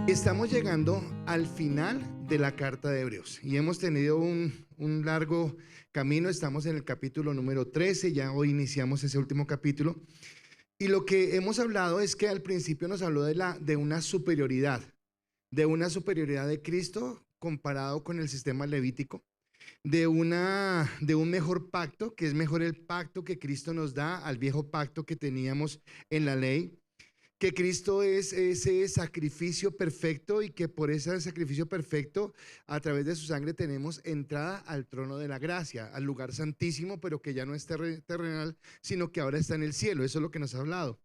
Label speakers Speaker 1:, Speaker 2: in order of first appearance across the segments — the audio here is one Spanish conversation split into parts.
Speaker 1: Estamos llegando al final de la carta de Hebreos y hemos tenido un largo camino. Estamos en el capítulo número 13, ya hoy iniciamos ese último capítulo. Y lo que hemos hablado es que al principio nos habló de una superioridad de Cristo comparado con el sistema levítico, de un mejor pacto, que es mejor el pacto que Cristo nos da al viejo pacto que teníamos en la ley, que Cristo es ese sacrificio perfecto y que por ese sacrificio perfecto, a través de su sangre, tenemos entrada al trono de la gracia, al lugar santísimo, pero que ya no es terrenal, sino que ahora está en el cielo. Eso es lo que nos ha hablado.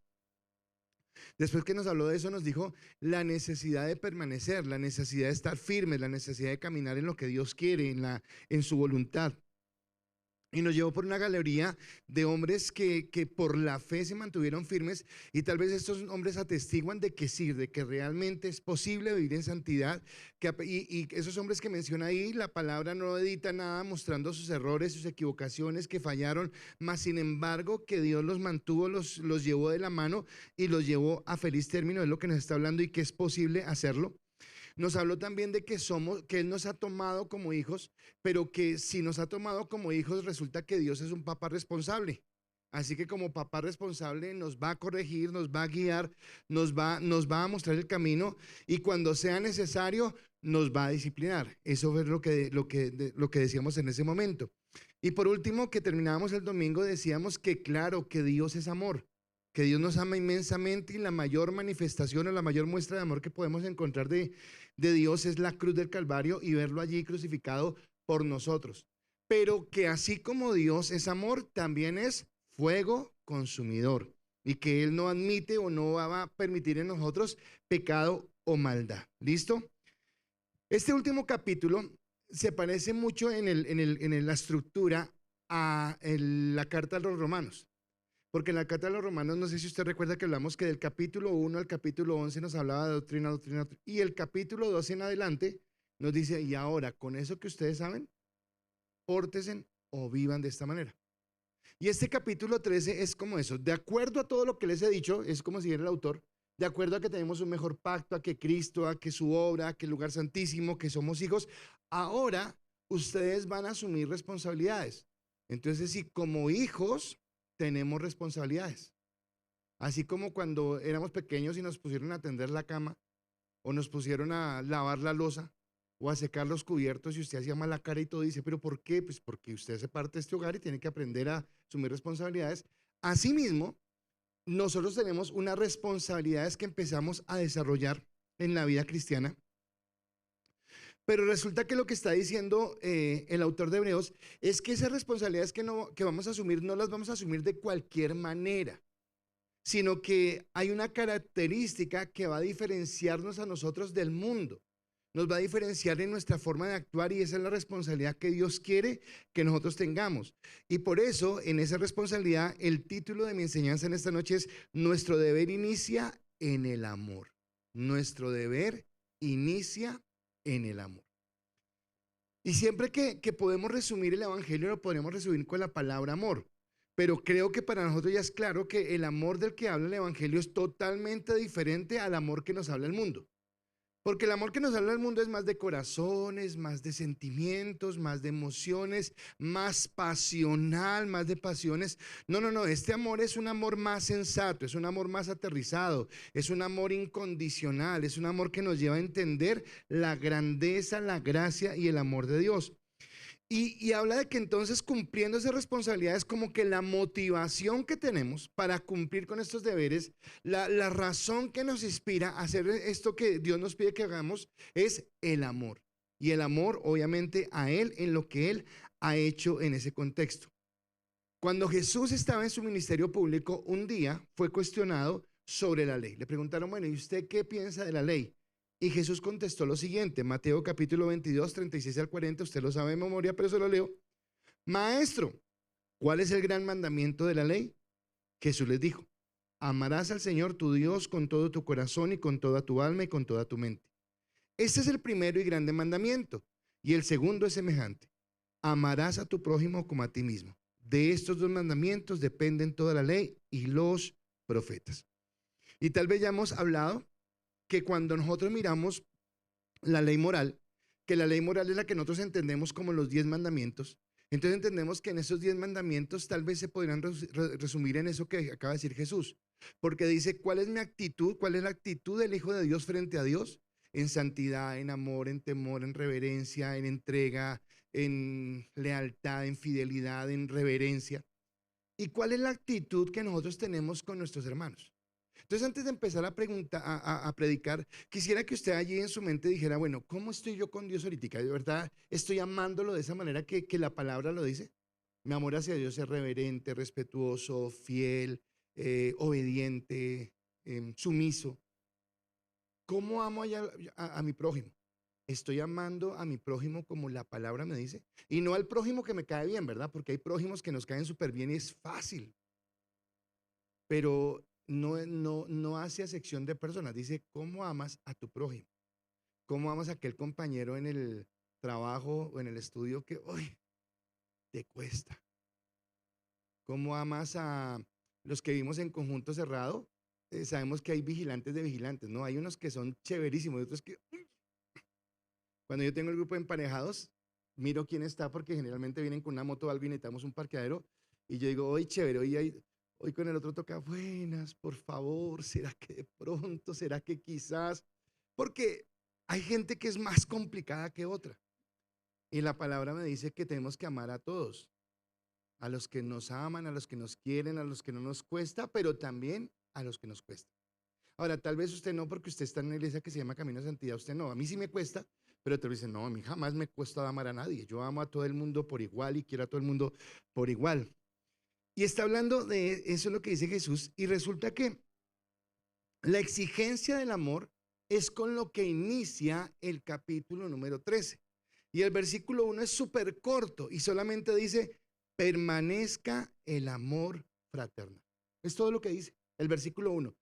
Speaker 1: Después que nos habló de eso, nos dijo la necesidad de permanecer, la necesidad de estar firmes, la necesidad de caminar en lo que Dios quiere, en su voluntad. Y nos llevó por una galería de hombres que por la fe se mantuvieron firmes, y tal vez estos hombres atestiguan de que sí, de que realmente es posible vivir en santidad. Y esos hombres que menciona ahí, la palabra no edita nada mostrando sus errores, sus equivocaciones, que fallaron, mas sin embargo que Dios los mantuvo, los llevó de la mano y los llevó a feliz término. Es lo que nos está hablando y que es posible hacerlo. Nos habló también de que Él nos ha tomado como hijos, pero que si nos ha tomado como hijos, resulta que Dios es un papá responsable. Así que como papá responsable nos va a corregir, nos va a guiar, nos va a mostrar el camino, y cuando sea necesario nos va a disciplinar. Eso es lo que decíamos en ese momento. Y por último, que terminábamos el domingo, decíamos que claro, que Dios es amor, que Dios nos ama inmensamente, y la mayor manifestación o la mayor muestra de amor que podemos encontrar de Dios es la cruz del Calvario y verlo allí crucificado por nosotros. Pero que así como Dios es amor, también es fuego consumidor, y que Él no admite o no va a permitir en nosotros pecado o maldad. ¿Listo? Este último capítulo se parece mucho en la estructura a la carta a los romanos. Porque en la carta de los romanos, no sé si usted recuerda que hablamos que del capítulo 1 al capítulo 11 nos hablaba de doctrina, y el capítulo 12 en adelante nos dice: y ahora, con eso que ustedes saben, pórtense o vivan de esta manera. Y este capítulo 13 es como eso, de acuerdo a todo lo que les he dicho, es como si era el autor, de acuerdo a que tenemos un mejor pacto, a que Cristo, a que su obra, a que el lugar santísimo, que somos hijos, ahora ustedes van a asumir responsabilidades. Entonces, si como hijos tenemos responsabilidades, así como cuando éramos pequeños y nos pusieron a tender la cama, o nos pusieron a lavar la loza, o a secar los cubiertos, y usted hacía mala cara y todo, dice: ¿pero por qué? Pues porque usted hace parte de este hogar y tiene que aprender a asumir responsabilidades. Asimismo, nosotros tenemos unas responsabilidades que empezamos a desarrollar en la vida cristiana. Pero resulta que lo que está diciendo el autor de Hebreos es que esas responsabilidades que vamos a asumir no las vamos a asumir de cualquier manera, sino que hay una característica que va a diferenciarnos a nosotros del mundo, nos va a diferenciar en nuestra forma de actuar, y esa es la responsabilidad que Dios quiere que nosotros tengamos. Y por eso, en esa responsabilidad, el título de mi enseñanza en esta noche es: nuestro deber inicia en el amor. Nuestro deber inicia en el amor. Y siempre que podemos resumir el evangelio, lo podemos resumir con la palabra amor. Pero creo que para nosotros ya es claro que el amor del que habla el evangelio es totalmente diferente al amor que nos habla el mundo. Porque el amor que nos habla el mundo es más de corazones, más de sentimientos, más de emociones, más pasional, más de pasiones. No, no, no, este amor es un amor más sensato, es un amor más aterrizado, es un amor incondicional, es un amor que nos lleva a entender la grandeza, la gracia y el amor de Dios. Y habla de que entonces, cumpliendo esas responsabilidades, como que la motivación que tenemos para cumplir con estos deberes, la razón que nos inspira a hacer esto que Dios nos pide que hagamos, es el amor. Y el amor, obviamente, a Él, en lo que Él ha hecho en ese contexto. Cuando Jesús estaba en su ministerio público, un día fue cuestionado sobre la ley. Le preguntaron: bueno, ¿y usted qué piensa de la ley? Y Jesús contestó lo siguiente: Mateo capítulo 22, 36 al 40, usted lo sabe de memoria, pero se lo leo. Maestro, ¿cuál es el gran mandamiento de la ley? Jesús les dijo: amarás al Señor tu Dios con todo tu corazón y con toda tu alma y con toda tu mente. Este es el primero y grande mandamiento. Y el segundo es semejante: amarás a tu prójimo como a ti mismo. De estos dos mandamientos dependen toda la ley y los profetas. Y tal vez ya hemos hablado que cuando nosotros miramos la ley moral, que la ley moral es la que nosotros entendemos como los 10 mandamientos, entonces entendemos que en esos 10 mandamientos tal vez se podrían resumir en eso que acaba de decir Jesús, porque dice, ¿cuál es mi actitud? ¿Cuál es la actitud del Hijo de Dios frente a Dios? En santidad, en amor, en temor, en reverencia, en entrega, en lealtad, en fidelidad, en reverencia. ¿Y cuál es la actitud que nosotros tenemos con nuestros hermanos? Entonces, antes de empezar a preguntar, a predicar, quisiera que usted allí en su mente dijera, bueno, ¿cómo estoy yo con Dios ahorita? ¿De verdad estoy amándolo de esa manera que la palabra lo dice? Mi amor hacia Dios es reverente, respetuoso, fiel, obediente, sumiso. ¿Cómo amo a mi prójimo? Estoy amando a mi prójimo como la palabra me dice. Y no al prójimo que me cae bien, ¿verdad? Porque hay prójimos que nos caen súper bien y es fácil. Pero no hace acepción de personas. Dice, ¿cómo amas a tu prójimo? ¿Cómo amas a aquel compañero en el trabajo o en el estudio que hoy te cuesta? ¿Cómo amas a los que vivimos en conjunto cerrado? Sabemos que hay vigilantes de vigilantes, ¿no? Hay unos que son chéverísimos y otros que... Cuando yo tengo el grupo de emparejados, miro quién está porque generalmente vienen con una moto o algo y necesitamos un parqueadero y yo digo, hoy chévere, hoy con el otro toca, buenas, por favor, ¿será que de pronto? ¿Será que quizás? Porque hay gente que es más complicada que otra. Y la palabra me dice que tenemos que amar a todos, a los que nos aman, a los que nos quieren, a los que no nos cuesta, pero también a los que nos cuesta. Ahora, tal vez usted no, porque usted está en una iglesia que se llama Camino de Santidad, usted no, a mí sí me cuesta, pero te dice, no, a mí jamás me cuesta amar a nadie, yo amo a todo el mundo por igual y quiero a todo el mundo por igual. Y está hablando de eso, es lo que dice Jesús, y resulta que la exigencia del amor es con lo que inicia el capítulo número 13. Y el versículo 1 es súper corto y solamente dice, permanezca el amor fraternal. Es todo lo que dice el versículo 1.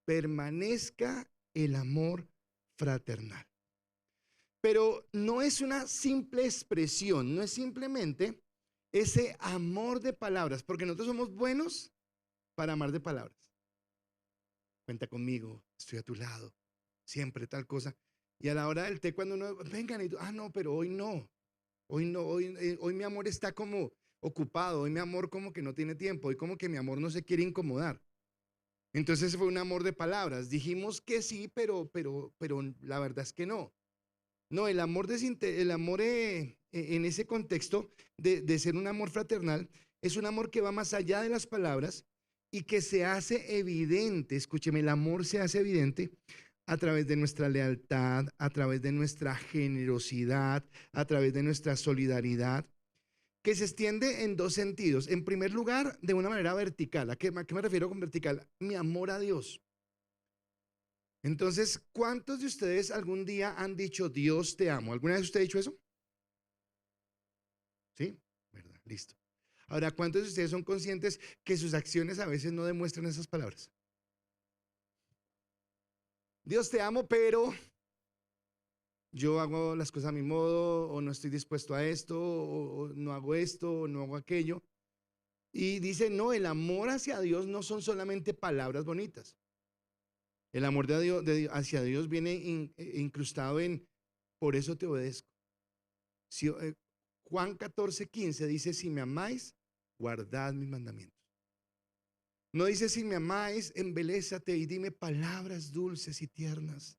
Speaker 1: Permanezca el amor fraternal. Pero no es una simple expresión, no es simplemente ese amor de palabras, porque nosotros somos buenos para amar de palabras. Cuenta conmigo, estoy a tu lado, siempre tal cosa. Y a la hora del té, cuando uno, vengan, y tú, no, pero hoy no, hoy mi amor está como ocupado, hoy mi amor como que no tiene tiempo, hoy como que mi amor no se quiere incomodar. Entonces fue un amor de palabras. Dijimos que sí, pero la verdad es que no. No, el amor en ese contexto de ser un amor fraternal es un amor que va más allá de las palabras y que se hace evidente, escúcheme, el amor se hace evidente a través de nuestra lealtad, a través de nuestra generosidad, a través de nuestra solidaridad, que se extiende en dos sentidos. En primer lugar, de una manera vertical. ¿A qué me refiero con vertical? Mi amor a Dios. Entonces, ¿cuántos de ustedes algún día han dicho, Dios te amo? ¿Alguna vez usted ha dicho eso? ¿Sí? ¿Verdad? Listo. Ahora, ¿cuántos de ustedes son conscientes que sus acciones a veces no demuestran esas palabras? Dios te amo, pero yo hago las cosas a mi modo, o no estoy dispuesto a esto, o no hago esto, o no hago aquello. Y dice, no, el amor hacia Dios no son solamente palabras bonitas. El amor de Dios, hacia Dios viene incrustado en, por eso te obedezco. Juan 14:15 dice, si me amáis, guardad mis mandamientos. No dice, si me amáis, embelésate y dime palabras dulces y tiernas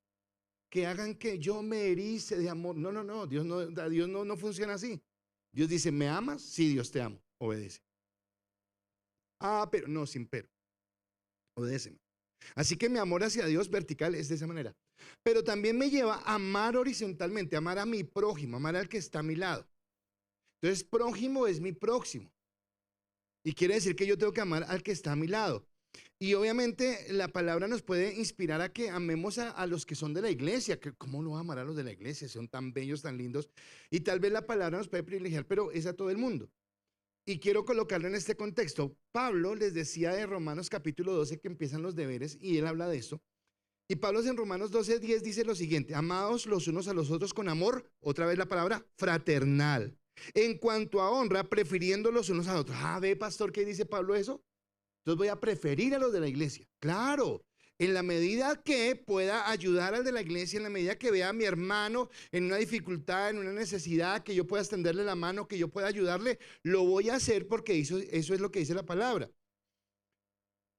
Speaker 1: que hagan que yo me erice de amor. No, Dios no funciona así. Dios dice, ¿me amas? Sí, Dios te amo, obedece. Pero no, sin pero, obedéceme. Así que mi amor hacia Dios vertical es de esa manera. Pero también me lleva a amar horizontalmente, amar a mi prójimo, amar al que está a mi lado. Entonces, prójimo es mi próximo. Y quiere decir que yo tengo que amar al que está a mi lado. Y obviamente la palabra nos puede inspirar a que amemos a los que son de la iglesia. Que ¿cómo no amar a los de la iglesia? Son tan bellos, tan lindos. Y tal vez la palabra nos puede privilegiar, pero es a todo el mundo. Y quiero colocarlo en este contexto. Pablo les decía de Romanos capítulo 12 que empiezan los deberes y él habla de esto. Y Pablo en Romanos 12:10 dice lo siguiente, amados los unos a los otros con amor, otra vez la palabra, fraternal. En cuanto a honra, prefiriendo los unos a los otros. ¿Ve, pastor, qué dice Pablo eso? Entonces voy a preferir a los de la iglesia. Claro, En la medida que pueda ayudar al de la iglesia, en la medida que vea a mi hermano en una dificultad, en una necesidad, que yo pueda extenderle la mano, que yo pueda ayudarle, lo voy a hacer porque eso es lo que dice la palabra.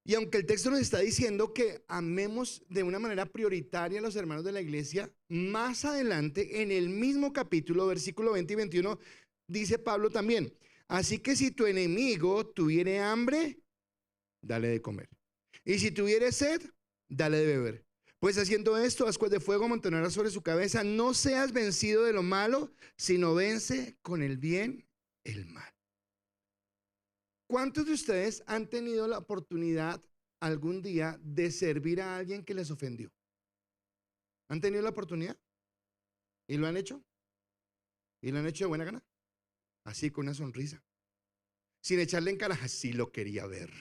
Speaker 1: Y aunque el texto nos está diciendo que amemos de una manera prioritaria a los hermanos de la iglesia, más adelante en el mismo capítulo, versículo 20 y 21, dice Pablo también: así que si tu enemigo tuviere hambre, dale de comer. Y si tuviere sed, dale de beber. Pues haciendo esto, ascuas de fuego amontonarás sobre su cabeza. No seas vencido de lo malo, sino vence con el bien el mal. ¿Cuántos de ustedes han tenido la oportunidad algún día de servir a alguien que les ofendió? ¿Han tenido la oportunidad? ¿Y lo han hecho? ¿Y lo han hecho de buena gana? Así, con una sonrisa. Sin echarle en cara: así lo quería ver.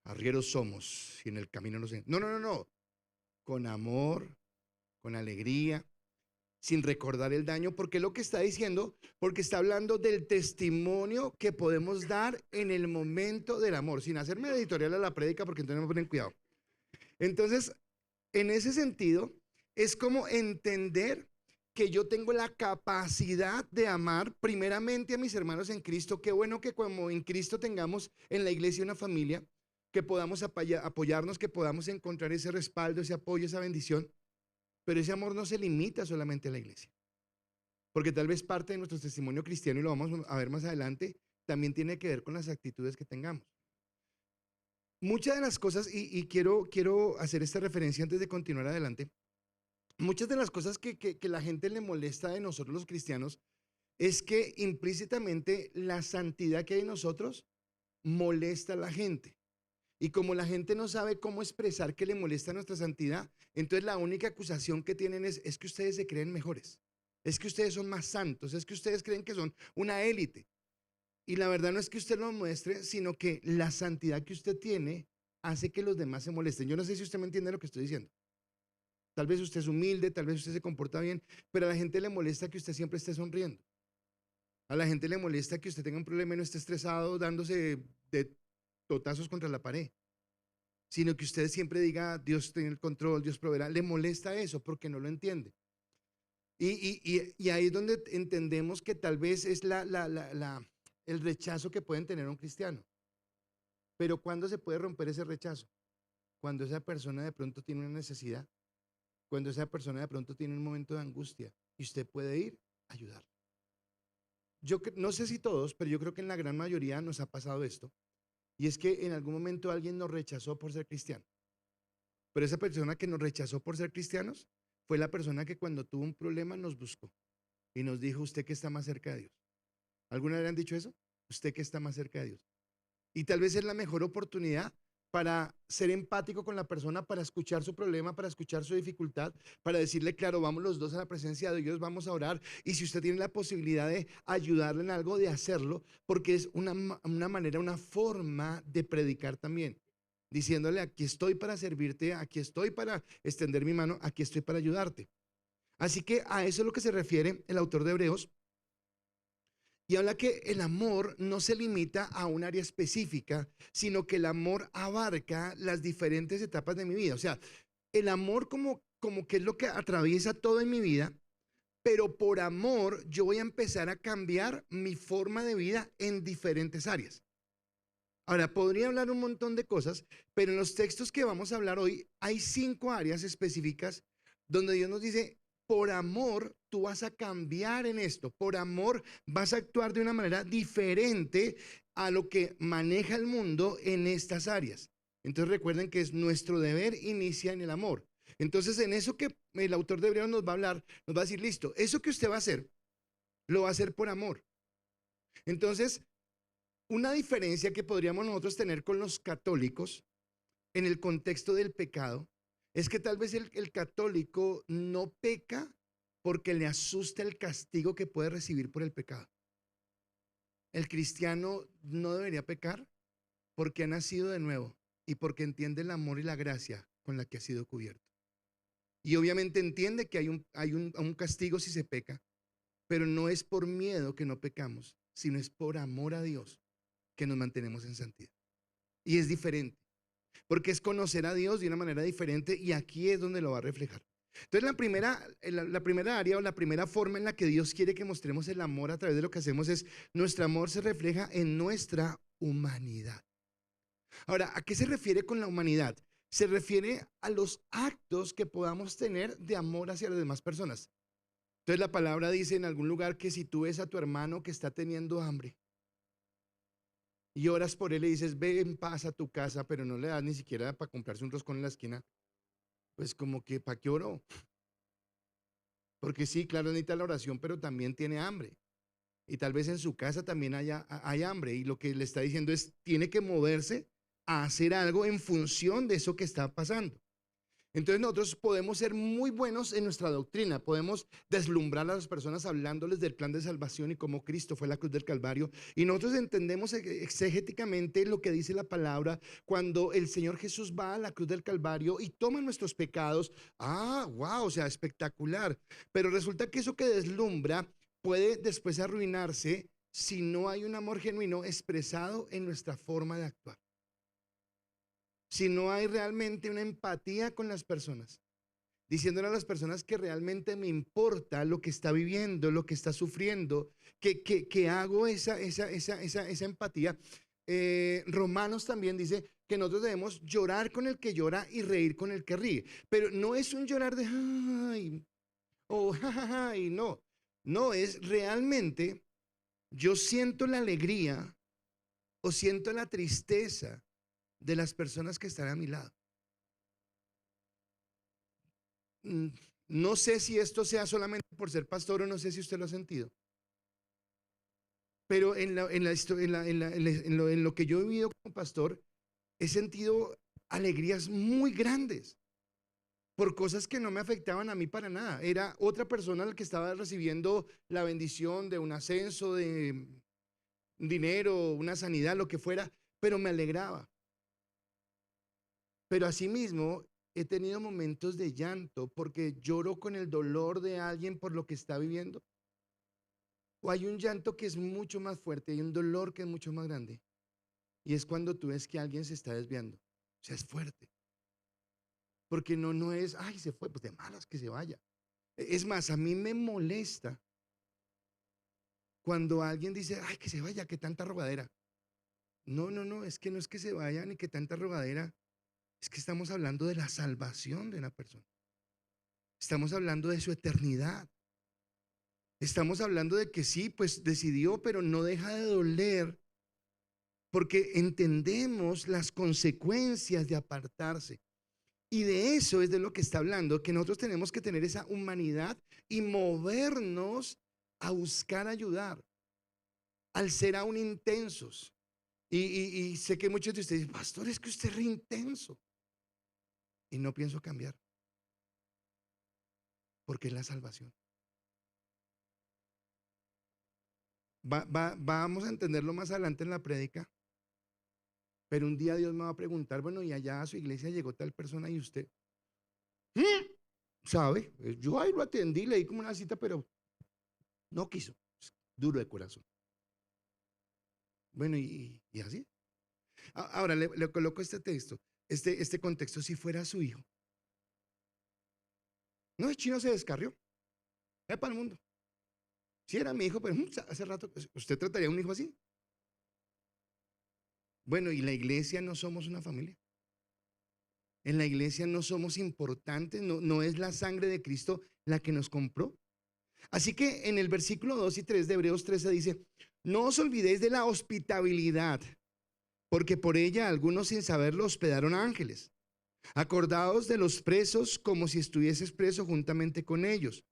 Speaker 1: Arrieros somos y en el camino no sé. No, no, no, no. Con amor, con alegría, sin recordar el daño, porque lo que está diciendo, porque está hablando del testimonio que podemos dar en el momento del amor, sin hacerme editorial a la prédica, porque entonces me ponen cuidado. Entonces, en ese sentido, es como entender que yo tengo la capacidad de amar primeramente a mis hermanos en Cristo. Qué bueno que como en Cristo tengamos en la iglesia una familia, que podamos apoyarnos, que podamos encontrar ese respaldo, ese apoyo, esa bendición. Pero ese amor no se limita solamente a la iglesia, porque tal vez parte de nuestro testimonio cristiano, y lo vamos a ver más adelante, también tiene que ver con las actitudes que tengamos. Muchas de las cosas, y quiero hacer esta referencia antes de continuar adelante, muchas de las cosas que la gente le molesta de nosotros los cristianos es que implícitamente la santidad que hay en nosotros molesta a la gente. Y como la gente no sabe cómo expresar que le molesta nuestra santidad, entonces la única acusación que tienen es que ustedes se creen mejores, es que ustedes son más santos, es que ustedes creen que son una élite. Y la verdad no es que usted lo muestre, sino que la santidad que usted tiene hace que los demás se molesten. Yo no sé si usted me entiende lo que estoy diciendo. Tal vez usted es humilde, tal vez usted se comporta bien, pero a la gente le molesta que usted siempre esté sonriendo. A la gente le molesta que usted tenga un problema y no esté estresado dándose de totazos contra la pared, sino que usted siempre diga: Dios tiene el control, Dios proveerá. Le molesta eso porque no lo entiende. Y ahí es donde entendemos que tal vez es el rechazo que pueden tener a un cristiano. Pero ¿cuándo se puede romper ese rechazo? Cuando esa persona de pronto tiene una necesidad, cuando esa persona de pronto tiene un momento de angustia y usted puede ir a ayudar. Yo no sé si todos, pero yo creo que en la gran mayoría nos ha pasado esto. Y es que en algún momento alguien nos rechazó por ser cristiano. Pero esa persona que nos rechazó por ser cristianos fue la persona que cuando tuvo un problema nos buscó y nos dijo: usted que está más cerca de Dios. ¿Alguna vez le han dicho eso? Usted que está más cerca de Dios. Y tal vez es la mejor oportunidad para ser empático con la persona, para escuchar su problema, para escuchar su dificultad, para decirle: claro, vamos los dos a la presencia de Dios, vamos a orar, y si usted tiene la posibilidad de ayudarle en algo, de hacerlo, porque es una manera, una forma de predicar también, diciéndole: aquí estoy para servirte, aquí estoy para extender mi mano, aquí estoy para ayudarte. Así que a eso es lo que se refiere el autor de Hebreos. Y habla que el amor no se limita a un área específica, sino que el amor abarca las diferentes etapas de mi vida. O sea, el amor como que es lo que atraviesa todo en mi vida, pero por amor yo voy a empezar a cambiar mi forma de vida en diferentes áreas. Ahora, podría hablar un montón de cosas, pero en los textos que vamos a hablar hoy hay 5 áreas específicas donde Dios nos dice: por amor tú vas a cambiar en esto, por amor vas a actuar de una manera diferente a lo que maneja el mundo en estas áreas. Entonces recuerden que es nuestro deber, inicia en el amor. Entonces en eso que el autor de Hebreos nos va a hablar, nos va a decir: listo, eso que usted va a hacer, lo va a hacer por amor. Entonces, una diferencia que podríamos nosotros tener con los católicos en el contexto del pecado es que tal vez el católico no peca porque le asusta el castigo que puede recibir por el pecado. El cristiano no debería pecar porque ha nacido de nuevo y porque entiende el amor y la gracia con la que ha sido cubierto. Y obviamente entiende que hay un castigo si se peca, pero no es por miedo que no pecamos, sino es por amor a Dios que nos mantenemos en santidad. Y es diferente. porque es conocer a Dios de una manera diferente y aquí es donde lo va a reflejar. Entonces la primera área o la primera forma en la que Dios quiere que mostremos el amor a través de lo que hacemos es nuestro amor se refleja en nuestra humanidad. Ahora, ¿a qué se refiere con la humanidad? Se refiere a los actos que podamos tener de amor hacia las demás personas. Entonces la palabra dice en algún lugar que si tú ves a tu hermano que está teniendo hambre y oras por él y dices, ve en paz a tu casa, pero no le das ni siquiera para comprarse un roscón en la esquina, pues como que, ¿para qué oró? Porque sí, claro, necesita la oración, pero también tiene hambre. Y tal vez en su casa también hay hambre. Y lo que le está diciendo es, tiene que moverse a hacer algo en función de eso que está pasando. Entonces nosotros podemos ser muy buenos en nuestra doctrina, podemos deslumbrar a las personas hablándoles del plan de salvación y cómo Cristo fue la cruz del Calvario. Y nosotros entendemos exegéticamente lo que dice la palabra cuando el Señor Jesús va a la cruz del Calvario y toma nuestros pecados. Ah, wow, o sea, espectacular. Pero resulta que eso que deslumbra puede después arruinarse si no hay un amor genuino expresado en nuestra forma de actuar. Si no hay realmente una empatía con las personas, diciéndole a las personas que realmente me importa lo que está viviendo, lo que está sufriendo, que hago esa empatía. Romanos también dice que nosotros debemos llorar con el que llora y reír con el que ríe, pero no es un llorar de ay o jajaja y no, no es realmente yo siento la alegría o siento la tristeza de las personas que están a mi lado. Mm, No sé si esto sea solamente por ser pastor o no sé si usted lo ha sentido, pero en lo que yo he vivido como pastor, he sentido alegrías muy grandes por cosas que no me afectaban a mí para nada. Era otra persona la que estaba recibiendo la bendición de un ascenso, de dinero, una sanidad, lo que fuera, pero me alegraba. Pero asimismo, he tenido momentos de llanto porque lloro con el dolor de alguien por lo que está viviendo. O hay un llanto que es mucho más fuerte, hay un dolor que es mucho más grande. Y es cuando tú ves que alguien se está desviando. O sea, es fuerte. Porque no es, ay, se fue, pues de malas que se vaya. Es más, a mí me molesta cuando alguien dice, ay, que se vaya, que tanta rogadera. No, es que no es que se vaya ni que tanta rogadera. Es que estamos hablando de la salvación de una persona. Estamos hablando de su eternidad. Estamos hablando de que sí, pues decidió, pero no deja de doler porque entendemos las consecuencias de apartarse. Y de eso es de lo que está hablando, que nosotros tenemos que tener esa humanidad y movernos a buscar ayudar, al ser aún intensos. Y sé que muchos de ustedes dicen, pastor, es que usted es re intenso. Y no pienso cambiar, porque es la salvación. Vamos a entenderlo más adelante en la prédica, pero un día Dios me va a preguntar, bueno, y allá a su iglesia llegó tal persona y usted, ¿sabe? Yo ahí lo atendí, le di como una cita, pero no quiso, duro de corazón. Bueno, y así. Ahora le coloco este texto, este contexto, si fuera su hijo. No, el chino se descarrió, es para el mundo. Si era mi hijo, pero hace rato, ¿usted trataría a un hijo así? Bueno, y la iglesia no somos una familia. En la iglesia no somos importantes, no es la sangre de Cristo la que nos compró. Así que en el versículo 2 y 3 de Hebreos 13 dice, no os olvidéis de la hospitalidad, porque por ella algunos sin saberlo hospedaron a ángeles. Acordaos de los presos como si estuvieses preso juntamente con ellos,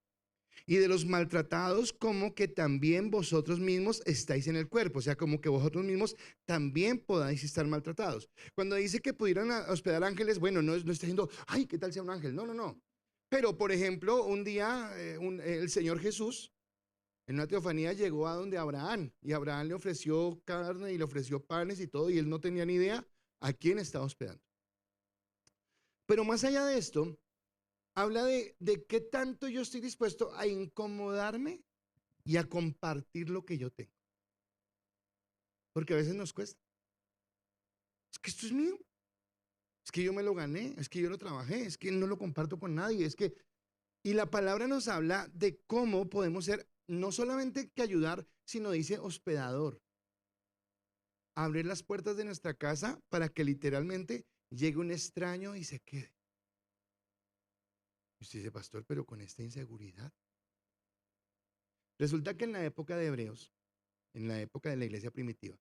Speaker 1: y de los maltratados como que también vosotros mismos estáis en el cuerpo, o sea, como que vosotros mismos también podáis estar maltratados. Cuando dice que pudieran hospedar ángeles, bueno, no está diciendo, ay, ¿qué tal sea un ángel? No. Pero, por ejemplo, un día el Señor Jesús en una teofanía llegó a donde Abraham, y Abraham le ofreció carne y le ofreció panes y todo, y él no tenía ni idea a quién estaba hospedando. Pero más allá de esto, habla de qué tanto yo estoy dispuesto a incomodarme y a compartir lo que yo tengo. Porque a veces nos cuesta. Es que esto es mío. Es que yo me lo gané, es que yo lo trabajé, es que no lo comparto con nadie, es que... Y la palabra nos habla de cómo podemos ser, no solamente que ayudar, sino dice hospedador. Abrir las puertas de nuestra casa para que literalmente llegue un extraño y se quede. Y usted dice, pastor, pero con esta inseguridad. Resulta que en la época de Hebreos, en la época de la iglesia primitiva,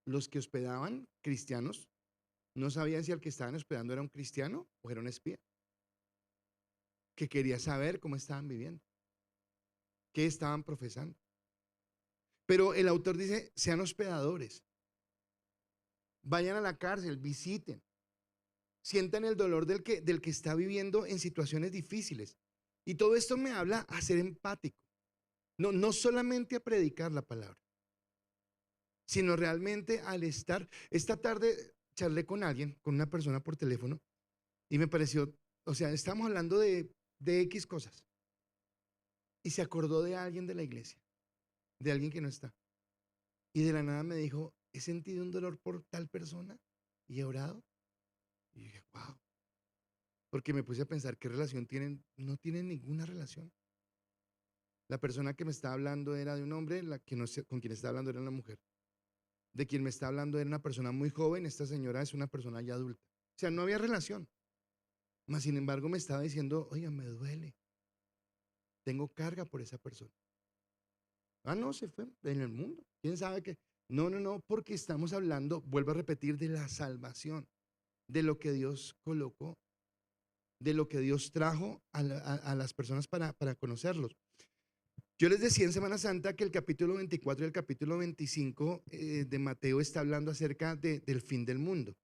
Speaker 1: los que hospedaban cristianos no sabían si el que estaban hospedando era un cristiano o era un espía, que quería saber cómo estaban viviendo, qué estaban profesando. Pero el autor dice, sean hospedadores, vayan a la cárcel, visiten, sientan el dolor del que está viviendo en situaciones difíciles. Y todo esto me habla a ser empático, no solamente a predicar la palabra, sino realmente al estar. Esta tarde charlé con alguien, con una persona por teléfono, y me pareció, o sea, estamos hablando de X cosas, y se acordó de alguien de la iglesia, de alguien que no está. Y de la nada me dijo, he sentido un dolor por tal persona y he orado. Y dije, wow, porque me puse a pensar qué relación tienen, no tienen ninguna relación. La persona que me está hablando era de un hombre, la que no sé, con quien está hablando era una mujer. De quien me está hablando era una persona muy joven, esta señora es una persona ya adulta. O sea, no había relación. Mas, sin embargo, me estaba diciendo, oiga, me duele, tengo carga por esa persona. Ah, no, se fue en el mundo. ¿Quién sabe qué? No, porque estamos hablando, vuelvo a repetir, de la salvación, de lo que Dios colocó, de lo que Dios trajo a las personas para conocerlos. Yo les decía en Semana Santa que el capítulo 24 y el capítulo 25 de Mateo está hablando acerca del fin del mundo.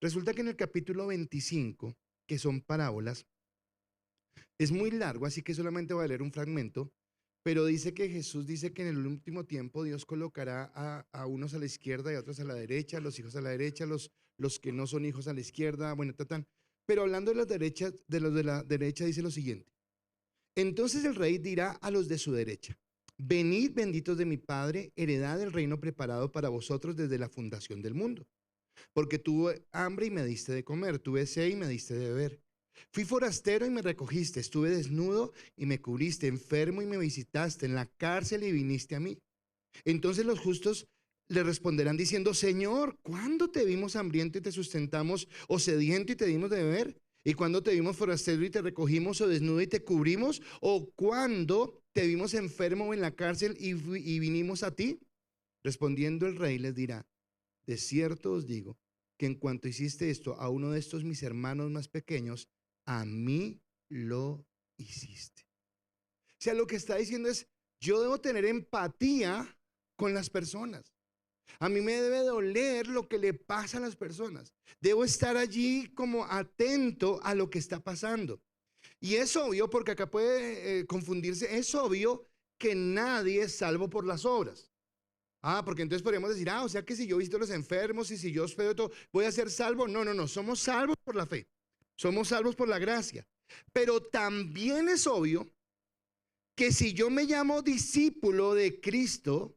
Speaker 1: Resulta que en el capítulo 25, que son parábolas, es muy largo, así que solamente voy a leer un fragmento, pero dice que Jesús dice que en el último tiempo Dios colocará a unos a la izquierda y a otros a la derecha, los hijos a la derecha, los que no son hijos a la izquierda, bueno, tatán. Pero hablando de los de la derecha dice lo siguiente. Entonces el rey dirá a los de su derecha, venid benditos de mi Padre, heredad del reino preparado para vosotros desde la fundación del mundo. Porque tuve hambre y me diste de comer, tuve sed y me diste de beber. Fui forastero y me recogiste, estuve desnudo y me cubriste, enfermo y me visitaste, en la cárcel y viniste a mí. Entonces los justos le responderán diciendo, Señor, ¿cuándo te vimos hambriento y te sustentamos, o sediento y te dimos de beber? ¿Y cuándo te vimos forastero y te recogimos, o desnudo y te cubrimos? ¿O cuándo te vimos enfermo o en la cárcel y vinimos a ti? Respondiendo el rey les dirá, de cierto os digo que en cuanto hiciste esto a uno de estos mis hermanos más pequeños, a mí lo hiciste. O sea, lo que está diciendo es, yo debo tener empatía con las personas. A mí me debe doler lo que le pasa a las personas. Debo estar allí como atento a lo que está pasando. Y es obvio, porque acá puede confundirse, es obvio que nadie es salvo por las obras. Ah, porque entonces podríamos decir, o sea que si yo visito a los enfermos y si yo hospedo todo, voy a ser salvo. No, somos salvos por la fe. Somos salvos por la gracia. Pero también es obvio que si yo me llamo discípulo de Cristo,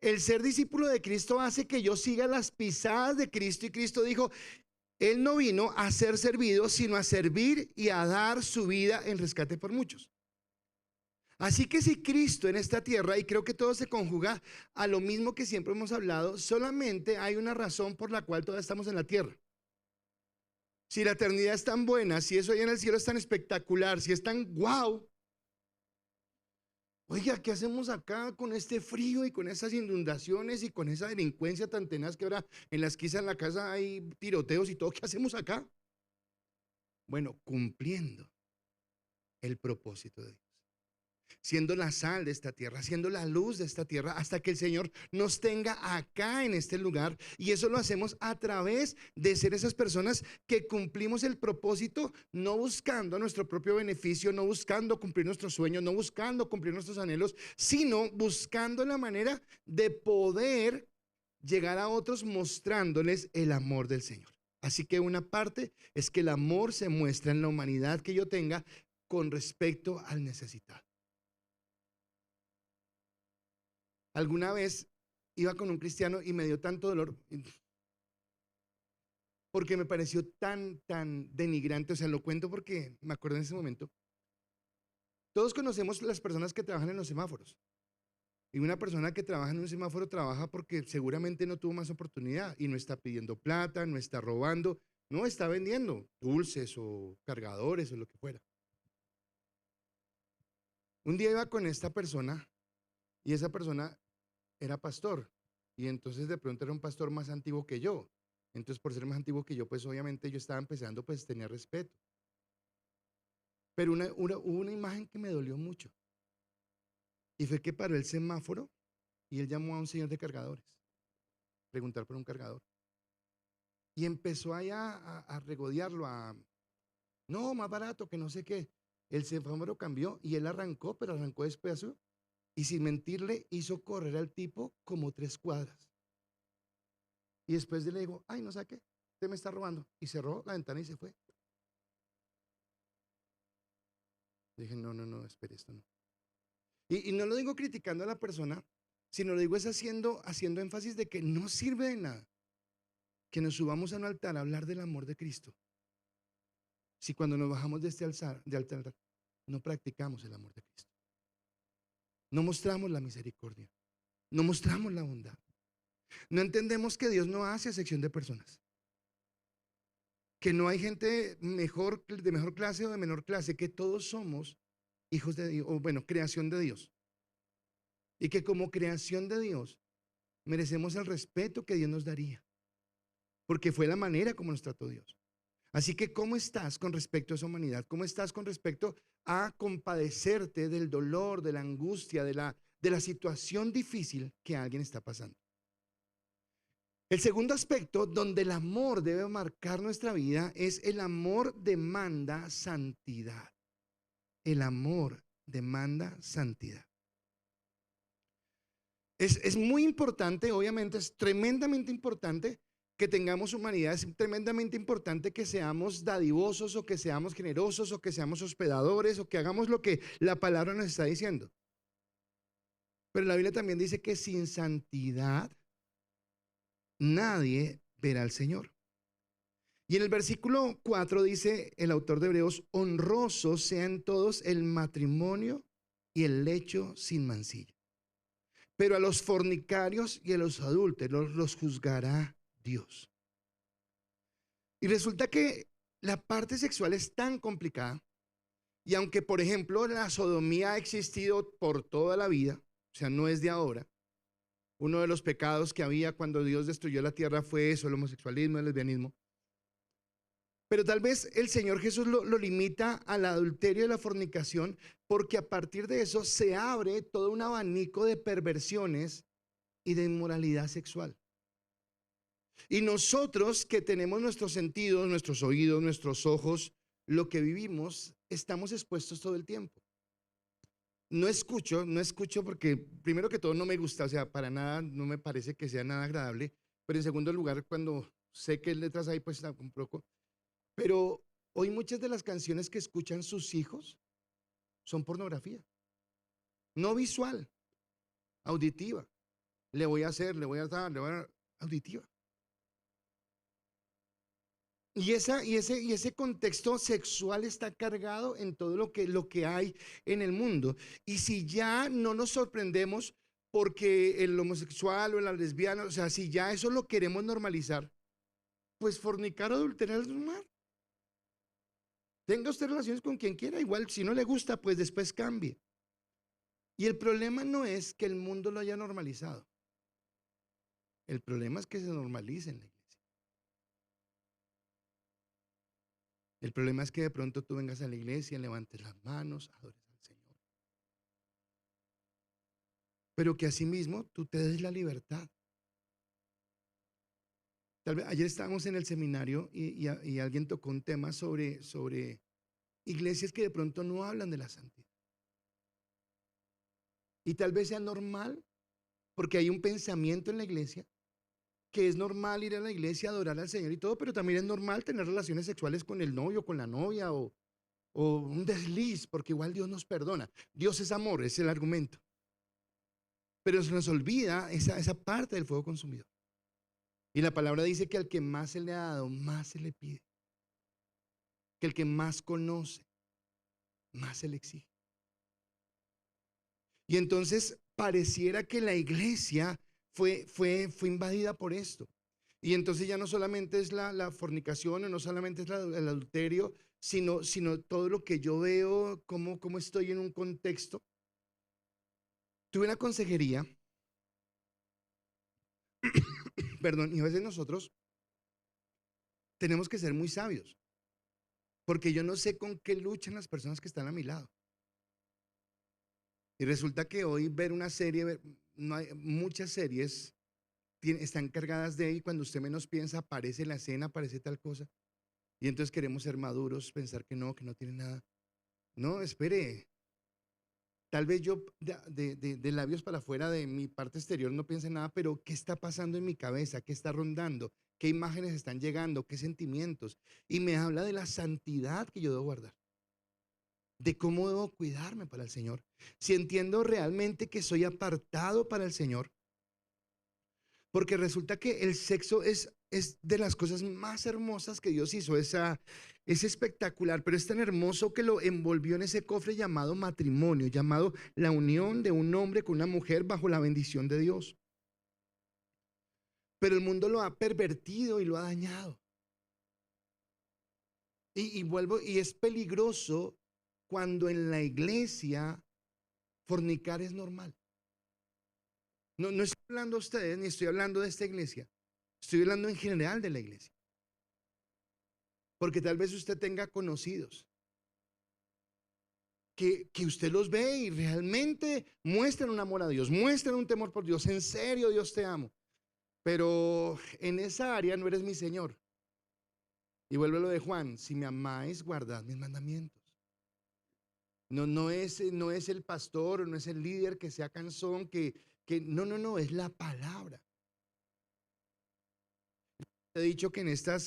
Speaker 1: el ser discípulo de Cristo hace que yo siga las pisadas de Cristo, y Cristo dijo, Él no vino a ser servido, sino a servir y a dar su vida en rescate por muchos. Así que si Cristo en esta tierra, y creo que todo se conjuga a lo mismo que siempre hemos hablado, solamente hay una razón por la cual todavía estamos en la tierra. Si la eternidad es tan buena, si eso allá en el cielo es tan espectacular, si es tan guau, oiga, ¿qué hacemos acá con este frío y con esas inundaciones y con esa delincuencia tan tenaz que ahora en la esquina de la casa hay tiroteos y todo? ¿Qué hacemos acá? Bueno, cumpliendo el propósito de Dios, siendo la sal de esta tierra, siendo la luz de esta tierra, hasta que el Señor nos tenga acá en este lugar. Y eso lo hacemos a través de ser esas personas que cumplimos el propósito, no buscando nuestro propio beneficio, no buscando cumplir nuestros sueños, no buscando cumplir nuestros anhelos, sino buscando la manera de poder llegar a otros mostrándoles el amor del Señor. Así que una parte es que el amor se muestra en la humanidad que yo tenga con respecto al necesitado. Alguna vez iba con un cristiano y me dio tanto dolor. porque me pareció tan denigrante. O sea, lo cuento porque me acuerdo en ese momento. Todos conocemos las personas que trabajan en los semáforos. Y una persona que trabaja en un semáforo trabaja porque seguramente no tuvo más oportunidad y no está pidiendo plata, no está robando, no está vendiendo dulces o cargadores o lo que fuera. Un día iba con esta persona y esa persona era pastor y entonces de pronto era un pastor más antiguo que yo. Entonces por ser más antiguo que yo, pues obviamente yo estaba empezando, pues tenía respeto. Pero hubo una imagen que me dolió mucho y fue que paró el semáforo y él llamó a un señor de cargadores, preguntar por un cargador. Y empezó allá a regodearlo, no, más barato, que no sé qué. El semáforo cambió y él arrancó, pero arrancó despacio y sin mentirle hizo correr al tipo como 3 cuadras. Y después le dijo, ay, no sé qué, usted me está robando. Y cerró la ventana y se fue. Dije, no, espere, esto no. Y no lo digo criticando a la persona, sino lo digo es haciendo énfasis de que no sirve de nada que nos subamos a un altar a hablar del amor de Cristo. Si cuando nos bajamos de este altar no practicamos el amor de Cristo. No mostramos la misericordia. No mostramos la bondad. No entendemos que Dios no hace acepción de personas. Que no hay gente de mejor clase o de menor clase, que todos somos hijos de Dios, o bueno, creación de Dios. Y que como creación de Dios merecemos el respeto que Dios nos daría. Porque fue la manera como nos trató Dios. Así que, ¿cómo estás con respecto a esa humanidad? ¿Cómo estás con respecto a compadecerte del dolor, de la angustia, de la situación difícil que alguien está pasando? El segundo aspecto donde el amor debe marcar nuestra vida es el amor demanda santidad. El amor demanda santidad. Es muy importante, obviamente, es tremendamente importante que tengamos humanidad, es tremendamente importante que seamos dadivosos o que seamos generosos o que seamos hospedadores o que hagamos lo que la palabra nos está diciendo. Pero la Biblia también dice que sin santidad nadie verá al Señor. Y en el versículo 4 dice el autor de Hebreos, honrosos sean todos el matrimonio y el lecho sin mancilla. Pero a los fornicarios y a los adúlteros los juzgará Dios. Y resulta que la parte sexual es tan complicada. Y aunque, por ejemplo, la sodomía ha existido por toda la vida, o sea, no es de ahora. Uno de los pecados que había cuando Dios destruyó la tierra fue eso, el homosexualismo, el lesbianismo. Pero tal vez el Señor Jesús lo limita al adulterio y la fornicación, porque a partir de eso se abre todo un abanico de perversiones y de inmoralidad sexual. Y nosotros que tenemos nuestros sentidos, nuestros oídos, nuestros ojos, lo que vivimos, estamos expuestos todo el tiempo. No escucho porque primero que todo no me gusta, o sea, para nada, no me parece que sea nada agradable, pero en segundo lugar, cuando sé qué letras hay, pues un poco. Pero hoy muchas de las canciones que escuchan sus hijos son pornografía. No visual, auditiva. Le voy a dar, auditiva. Y ese contexto sexual está cargado en todo lo que hay en el mundo. Y si ya no nos sorprendemos porque el homosexual o la lesbiana, o sea, si ya eso lo queremos normalizar, pues fornicar o adulterar es normal. Tenga usted relaciones con quien quiera, igual si no le gusta, pues después cambie. Y el problema no es que el mundo lo haya normalizado. El problema es que se normalice en la iglesia. El problema es que de pronto tú vengas a la iglesia, levantes las manos, adores al Señor. Pero que asimismo tú te des la libertad. Tal vez ayer estábamos en el seminario y alguien tocó un tema sobre iglesias que de pronto no hablan de la santidad. Y tal vez sea normal, porque hay un pensamiento en la iglesia que es normal ir a la iglesia, adorar al Señor y todo, pero también es normal tener relaciones sexuales con el novio, con la novia o un desliz, porque igual Dios nos perdona. Dios es amor, es el argumento. Pero se nos olvida esa parte del fuego consumidor. Y la palabra dice que al que más se le ha dado, más se le pide. Que el que más conoce, más se le exige. Y entonces pareciera que la iglesia fue invadida por esto. Y entonces ya no solamente es la fornicación, o no solamente es el adulterio, sino todo lo que yo veo, cómo estoy en un contexto. Tuve una consejería, perdón, y a veces nosotros tenemos que ser muy sabios, porque yo no sé con qué luchan las personas que están a mi lado. Y resulta que hoy ver una serie, no hay, muchas series están cargadas de ahí, cuando usted menos piensa, aparece la escena, aparece tal cosa. Y entonces queremos ser maduros, pensar que no tiene nada. No, espere. Tal vez yo de labios para afuera, de mi parte exterior, no piense nada, pero ¿qué está pasando en mi cabeza? ¿Qué está rondando? ¿Qué imágenes están llegando? ¿Qué sentimientos? Y me habla de la santidad que yo debo guardar, de cómo debo cuidarme para el Señor. Si entiendo realmente que soy apartado para el Señor, porque resulta que el sexo es de las cosas más hermosas que Dios hizo. Es espectacular, pero es tan hermoso que lo envolvió en ese cofre llamado matrimonio, llamado la unión de un hombre con una mujer bajo la bendición de Dios. Pero el mundo lo ha pervertido y lo ha dañado. Y es peligroso cuando en la iglesia fornicar es normal. No estoy hablando a ustedes, ni estoy hablando de esta iglesia. Estoy hablando en general de la iglesia. Porque tal vez usted tenga conocidos que usted los ve y realmente muestran un amor a Dios, muestran un temor por Dios. En serio, Dios te amo. Pero en esa área no eres mi Señor. Y vuelve lo de Juan: si me amáis, guardad mis mandamientos. No es el pastor, no es el líder que sea cansón, no, es la palabra. He dicho que en estas,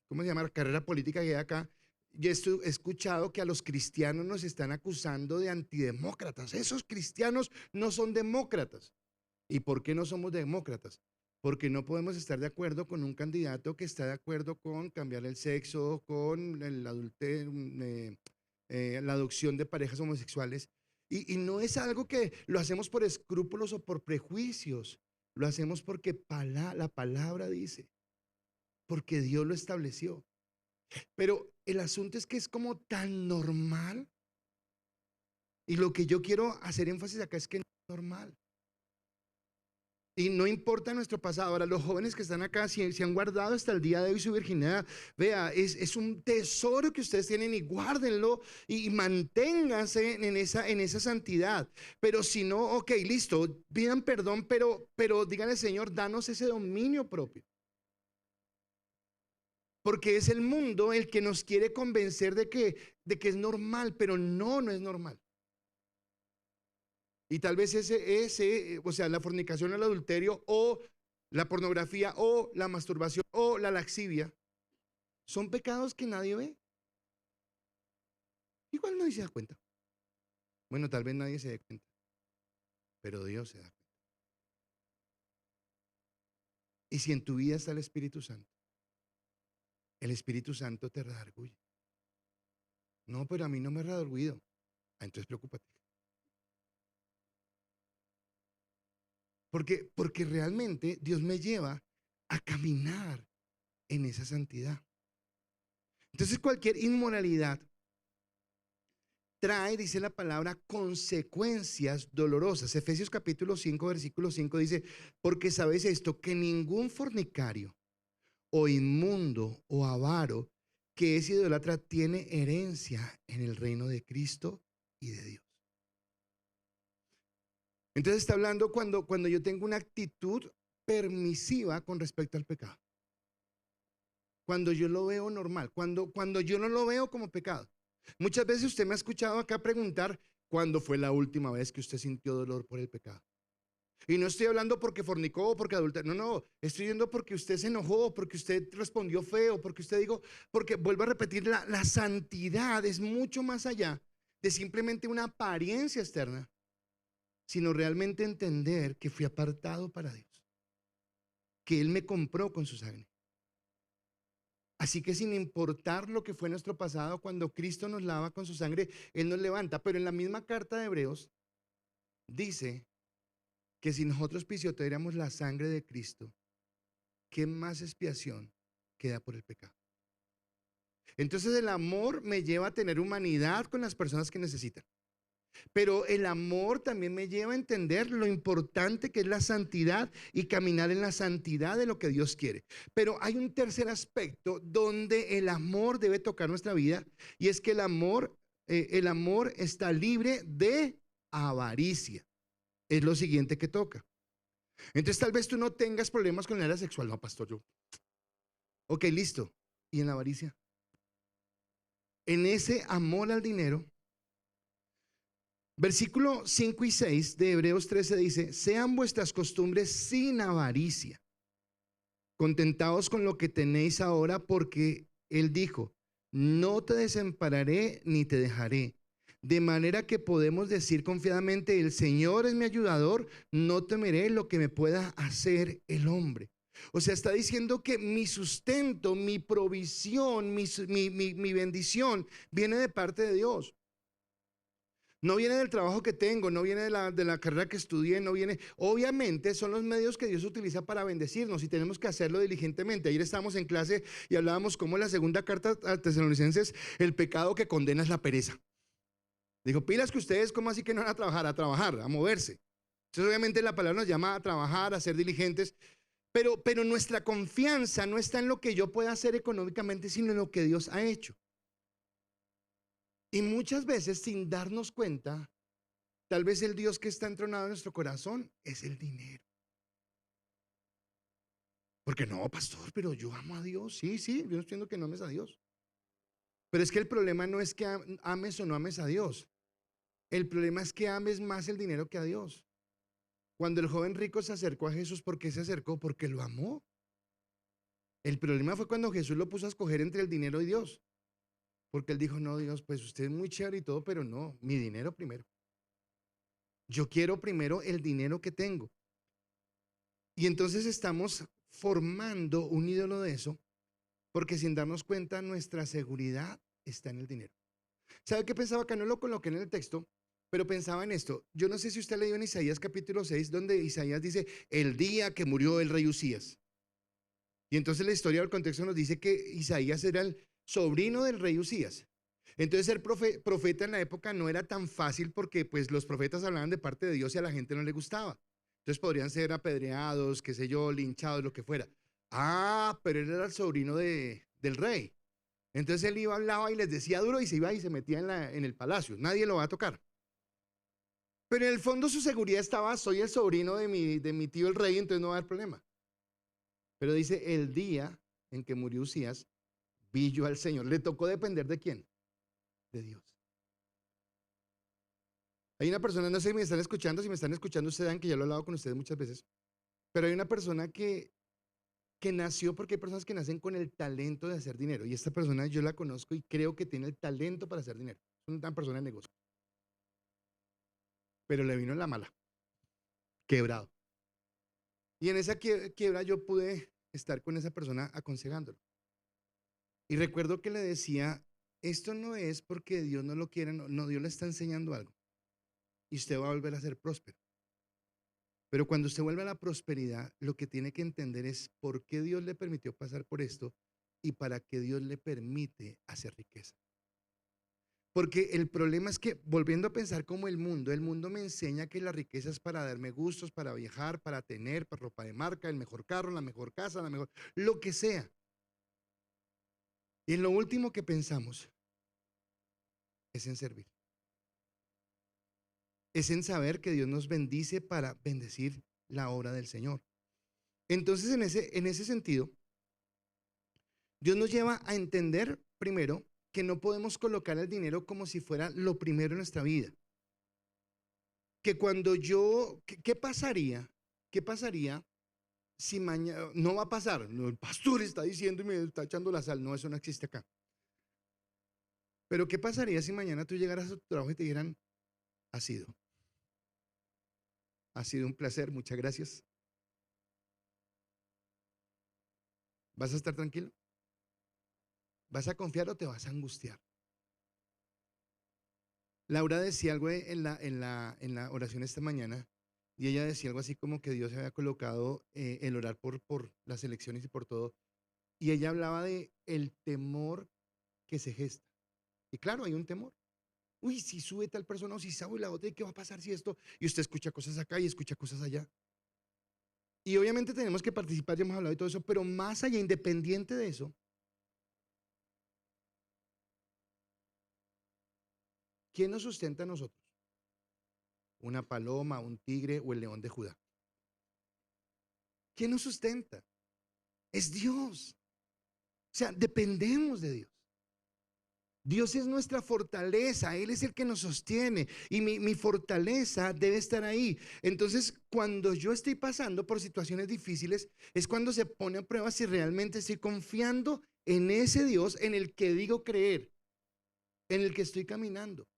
Speaker 1: ¿cómo se llama? Carrera política que hay acá, yo he escuchado que a los cristianos nos están acusando de antidemócratas. Esos cristianos no son demócratas. ¿Y por qué no somos demócratas? Porque no podemos estar de acuerdo con un candidato que está de acuerdo con cambiar el sexo, con el adulterio, la adopción de parejas homosexuales. Y no es algo que lo hacemos por escrúpulos o por prejuicios. Lo hacemos porque la palabra dice, porque Dios lo estableció. Pero el asunto es que es como tan normal. Y lo que yo quiero hacer énfasis acá es que no es normal. Y no importa nuestro pasado. Ahora, los jóvenes que están acá, si han guardado hasta el día de hoy su virginidad, vea, es un tesoro que ustedes tienen, y guárdenlo y manténganse en esa santidad. Pero si no, ok, listo, pidan perdón, pero díganle: Señor, danos ese dominio propio. Porque es el mundo el que nos quiere convencer de que es normal, pero no es normal. Y tal vez o sea, la fornicación, el adulterio, o la pornografía, o la masturbación, o la laxivia, son pecados que nadie ve. Igual nadie se da cuenta. Bueno, tal vez nadie se dé cuenta, pero Dios se da cuenta. Y si en tu vida está el Espíritu Santo te redarguye. No, pero a mí no me redarguido. Entonces preocúpate. Porque realmente Dios me lleva a caminar en esa santidad. Entonces cualquier inmoralidad trae, dice la palabra, consecuencias dolorosas. Efesios capítulo 5, versículo 5 dice: porque sabéis esto, que ningún fornicario o inmundo o avaro que es idólatra tiene herencia en el reino de Cristo y de Dios. Entonces está hablando cuando yo tengo una actitud permisiva con respecto al pecado. Cuando yo lo veo normal, cuando yo no lo veo como pecado. Muchas veces usted me ha escuchado acá preguntar: ¿cuándo fue la última vez que usted sintió dolor por el pecado? Y no estoy hablando porque fornicó o porque adulteró, no, estoy diciendo porque usted se enojó, porque usted respondió feo, porque usted dijo, porque vuelvo a repetir, la santidad es mucho más allá de simplemente una apariencia externa, sino realmente entender que fui apartado para Dios. que Él me compró con su sangre. Así que sin importar lo que fue nuestro pasado, cuando Cristo nos lava con su sangre, Él nos levanta. Pero en la misma carta de Hebreos dice que si nosotros pisoteáramos la sangre de Cristo, ¿qué más expiación queda por el pecado? Entonces el amor me lleva a tener humanidad con las personas que necesitan. Pero el amor también me lleva a entender lo importante que es la santidad y caminar en la santidad de lo que Dios quiere. Pero hay un tercer aspecto donde el amor debe tocar nuestra vida, y es que el amor está libre de avaricia. Es lo siguiente que toca. Entonces tal vez tú no tengas problemas con el área sexual. No, pastor, yo. Ok, listo. ¿Y en la avaricia? En ese amor al dinero. Versículo 5 y 6 de Hebreos 13 dice: sean vuestras costumbres sin avaricia, contentados con lo que tenéis ahora, porque Él dijo: no te desampararé ni te dejaré. De manera que podemos decir confiadamente: el Señor es mi ayudador, no temeré lo que me pueda hacer el hombre. O sea, está diciendo que mi sustento, mi provisión, mi bendición viene de parte de Dios. No viene del trabajo que tengo, no viene de la carrera que estudié, no viene. Obviamente son los medios que Dios utiliza para bendecirnos y tenemos que hacerlo diligentemente. Ayer estábamos en clase y hablábamos cómo la segunda carta a Tesalonicenses, el pecado que condena es la pereza. Dijo: pilas que ustedes, ¿cómo así que no van a trabajar, a moverse? Entonces obviamente la palabra nos llama a trabajar, a ser diligentes, pero nuestra confianza no está en lo que yo pueda hacer económicamente, sino en lo que Dios ha hecho. Y muchas veces, sin darnos cuenta, tal vez el Dios que está entronado en nuestro corazón es el dinero. Porque no, pastor, pero yo amo a Dios. Sí, yo no estoy diciendo que no ames a Dios. Pero es que el problema no es que ames o no ames a Dios. El problema es que ames más el dinero que a Dios. Cuando el joven rico se acercó a Jesús, ¿por qué se acercó? Porque lo amó. El problema fue cuando Jesús lo puso a escoger entre el dinero y Dios. Porque él dijo: no, Dios, pues usted es muy chévere y todo, pero no, mi dinero primero. Yo quiero primero el dinero que tengo. Y entonces estamos formando un ídolo de eso, porque sin darnos cuenta nuestra seguridad está en el dinero. ¿Sabe qué pensaba? Que no lo coloqué en el texto, pero pensaba en esto. Yo no sé si usted leyó en Isaías capítulo 6, donde Isaías dice: el día que murió el rey Usías. Y entonces la historia del contexto nos dice que Isaías era el sobrino del rey Usías. Entonces ser profeta en la época no era tan fácil, porque pues los profetas hablaban de parte de Dios y a la gente no le gustaba. Entonces podrían ser apedreados, qué sé yo, linchados, lo que fuera. Pero él era el sobrino del rey. Entonces él iba, hablaba y les decía duro y se iba y se metía en el palacio. Nadie lo va a tocar. Pero en el fondo su seguridad estaba: soy el sobrino de mi tío el rey, entonces no va a haber problema. Pero dice: el día en que murió Usías, vi yo al Señor. Le tocó depender ¿de quién? De Dios. Hay una persona, no sé si me están escuchando, ustedes saben que ya lo he hablado con ustedes muchas veces, pero hay una persona que nació, porque hay personas que nacen con el talento de hacer dinero, y esta persona yo la conozco y creo que tiene el talento para hacer dinero. Es una persona de negocio, pero le vino la mala, quebrado. Y en esa quiebra yo pude estar con esa persona aconsejándolo. Y recuerdo que le decía: esto no es porque Dios no lo quiera, no, Dios le está enseñando algo y usted va a volver a ser próspero. Pero cuando usted vuelve a la prosperidad, lo que tiene que entender es por qué Dios le permitió pasar por esto y para qué Dios le permite hacer riqueza. Porque el problema es que, volviendo a pensar como el mundo me enseña que la riqueza es para darme gustos, para viajar, para tener, para ropa de marca, el mejor carro, la mejor casa, lo que sea. Y en lo último que pensamos es en servir. Es en saber que Dios nos bendice para bendecir la obra del Señor. Entonces, en ese sentido, Dios nos lleva a entender primero que no podemos colocar el dinero como si fuera lo primero en nuestra vida. Que cuando ¿qué pasaría? ¿Qué pasaría si mañana, no va a pasar? No, el pastor está diciendo y me está echando la sal. No, eso no existe acá. Pero ¿qué pasaría si mañana tú llegaras a tu trabajo y te dijeran: ha sido un placer, muchas gracias, ¿Vas a estar tranquilo? ¿Vas a confiar o te vas a angustiar? Laura decía algo en la oración esta mañana, y ella decía algo así como que Dios había colocado el orar por las elecciones y por todo, y ella hablaba de el temor que se gesta. Y claro, hay un temor. Uy, si sube tal persona o si sube la otra, ¿y qué va a pasar si esto? Y usted escucha cosas acá y escucha cosas allá. Y obviamente tenemos que participar, ya hemos hablado de todo eso, pero más allá, independiente de eso, ¿quién nos sustenta a nosotros? ¿Una paloma, un tigre o el león de Judá? ¿Quién nos sustenta? Es Dios. O sea, dependemos de Dios. Dios es nuestra fortaleza, Él es el que nos sostiene y mi fortaleza debe estar ahí. Entonces, cuando yo estoy pasando por situaciones difíciles, es cuando se pone a prueba si realmente estoy confiando en ese Dios en el que digo creer, en el que estoy caminando.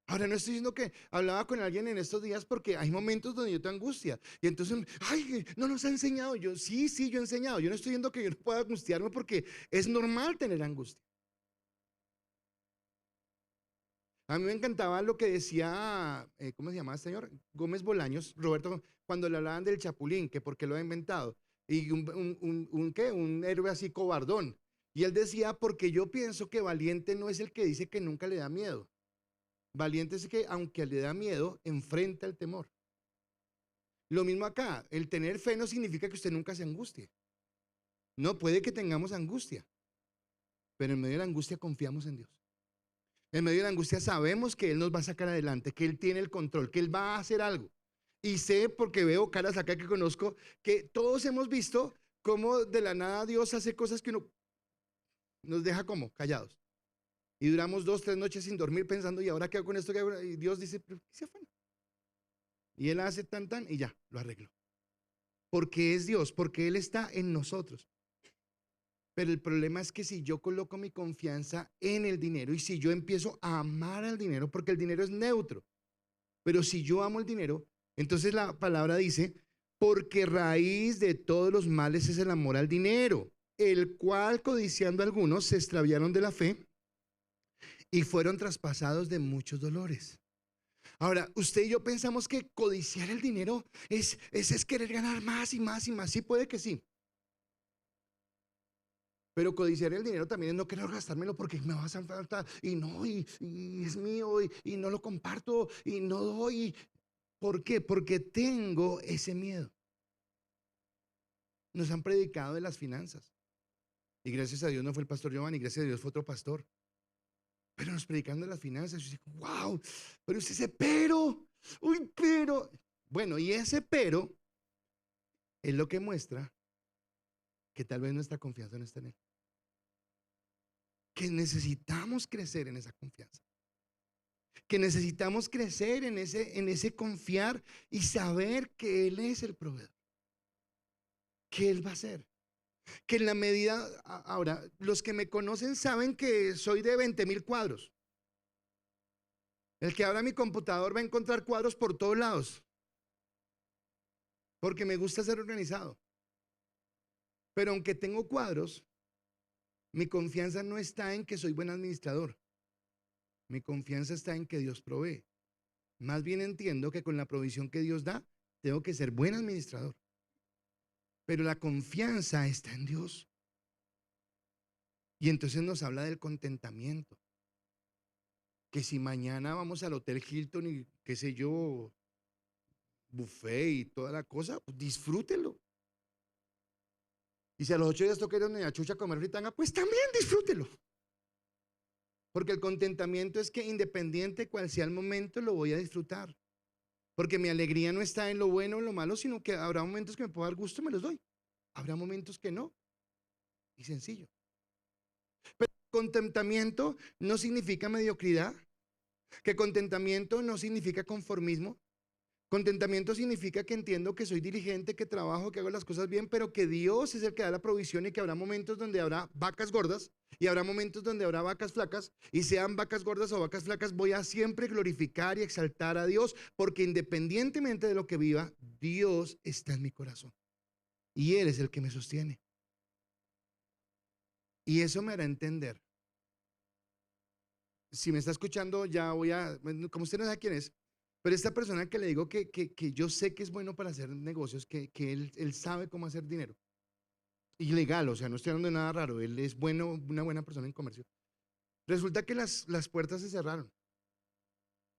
Speaker 1: Ahora no estoy diciendo que hablaba con alguien en estos días porque hay momentos donde yo tengo angustia y entonces, ay, no nos ha enseñado. Yo, sí, yo he enseñado. Yo no estoy diciendo que yo no pueda angustiarme porque es normal tener angustia. A mí me encantaba lo que decía, ¿cómo se llamaba el señor? Gómez Bolaños, Roberto, cuando le hablaban del Chapulín, que por qué lo ha inventado. Y ¿qué? Un héroe así cobardón. Y él decía, porque yo pienso que valiente no es el que dice que nunca le da miedo. Valiente es que, aunque le da miedo, enfrenta el temor. Lo mismo acá, el tener fe no significa que usted nunca se angustie. No, puede que tengamos angustia, pero en medio de la angustia confiamos en Dios. En medio de la angustia sabemos que Él nos va a sacar adelante, que Él tiene el control, que Él va a hacer algo. Y sé, porque veo caras acá que conozco, que todos hemos visto cómo de la nada Dios hace cosas que uno nos deja como callados. Y duramos 2, 3 noches sin dormir pensando, ¿y ahora qué hago con esto? Y Dios dice, ¿pero qué se fue? Y Él hace tan y ya, lo arregló. Porque es Dios, porque Él está en nosotros. Pero el problema es que si yo coloco mi confianza en el dinero y si yo empiezo a amar al dinero, porque el dinero es neutro, pero si yo amo el dinero, entonces la palabra dice, porque raíz de todos los males es el amor al dinero, el cual codiciando algunos se extraviaron de la fe y fueron traspasados de muchos dolores. Ahora, usted y yo pensamos que codiciar el dinero es querer ganar más y más y más. Sí, puede que sí. Pero codiciar el dinero también es no querer gastármelo porque me va a hacer falta y no, y es mío y no lo comparto y no doy. ¿Por qué? Porque tengo ese miedo. Nos han predicado de las finanzas. Y gracias a Dios no fue el pastor Giovanni, gracias a Dios fue otro pastor. Pero nos predicaron de las finanzas. Y yo digo, wow, pero usted dice, pero, uy, pero. Bueno, y ese pero es lo que muestra que tal vez nuestra confianza no está en Él. Que necesitamos crecer en esa confianza. Que necesitamos crecer en ese confiar y saber que Él es el proveedor. Que Él va a ser. Que en la medida, ahora, los que me conocen saben que soy de 20,000 cuadros. El que abra mi computador va a encontrar cuadros por todos lados. Porque me gusta ser organizado. Pero aunque tengo cuadros, mi confianza no está en que soy buen administrador. Mi confianza está en que Dios provee. Más bien entiendo que con la provisión que Dios da, tengo que ser buen administrador. Pero la confianza está en Dios. Y entonces nos habla del contentamiento. Que si mañana vamos al Hotel Hilton y qué sé yo, buffet y toda la cosa, pues disfrútelo. Y si a los 8 días toca ir a Doña Chucha a comer fritanga, pues también disfrútelo. Porque el contentamiento es que independiente cual sea el momento, lo voy a disfrutar. Porque mi alegría no está en lo bueno o en lo malo, sino que habrá momentos que me puedo dar gusto y me los doy. Habrá momentos que no. Y sencillo. Pero contentamiento no significa mediocridad. Que contentamiento no significa conformismo. Contentamiento significa que entiendo que soy diligente, que trabajo, que hago las cosas bien, pero que Dios es el que da la provisión y que habrá momentos donde habrá vacas gordas y habrá momentos donde habrá vacas flacas, y sean vacas gordas o vacas flacas, voy a siempre glorificar y exaltar a Dios, porque independientemente de lo que viva, Dios está en mi corazón. y Él es el que me sostiene. Y eso me hará entender. Si me está escuchando, ya voy a, como usted no sabe quién es, pero esta persona que le digo que yo sé que es bueno para hacer negocios, que él sabe cómo hacer dinero. Y legal, o sea, no estoy hablando de nada raro, él es bueno, una buena persona en comercio. Resulta que las puertas se cerraron.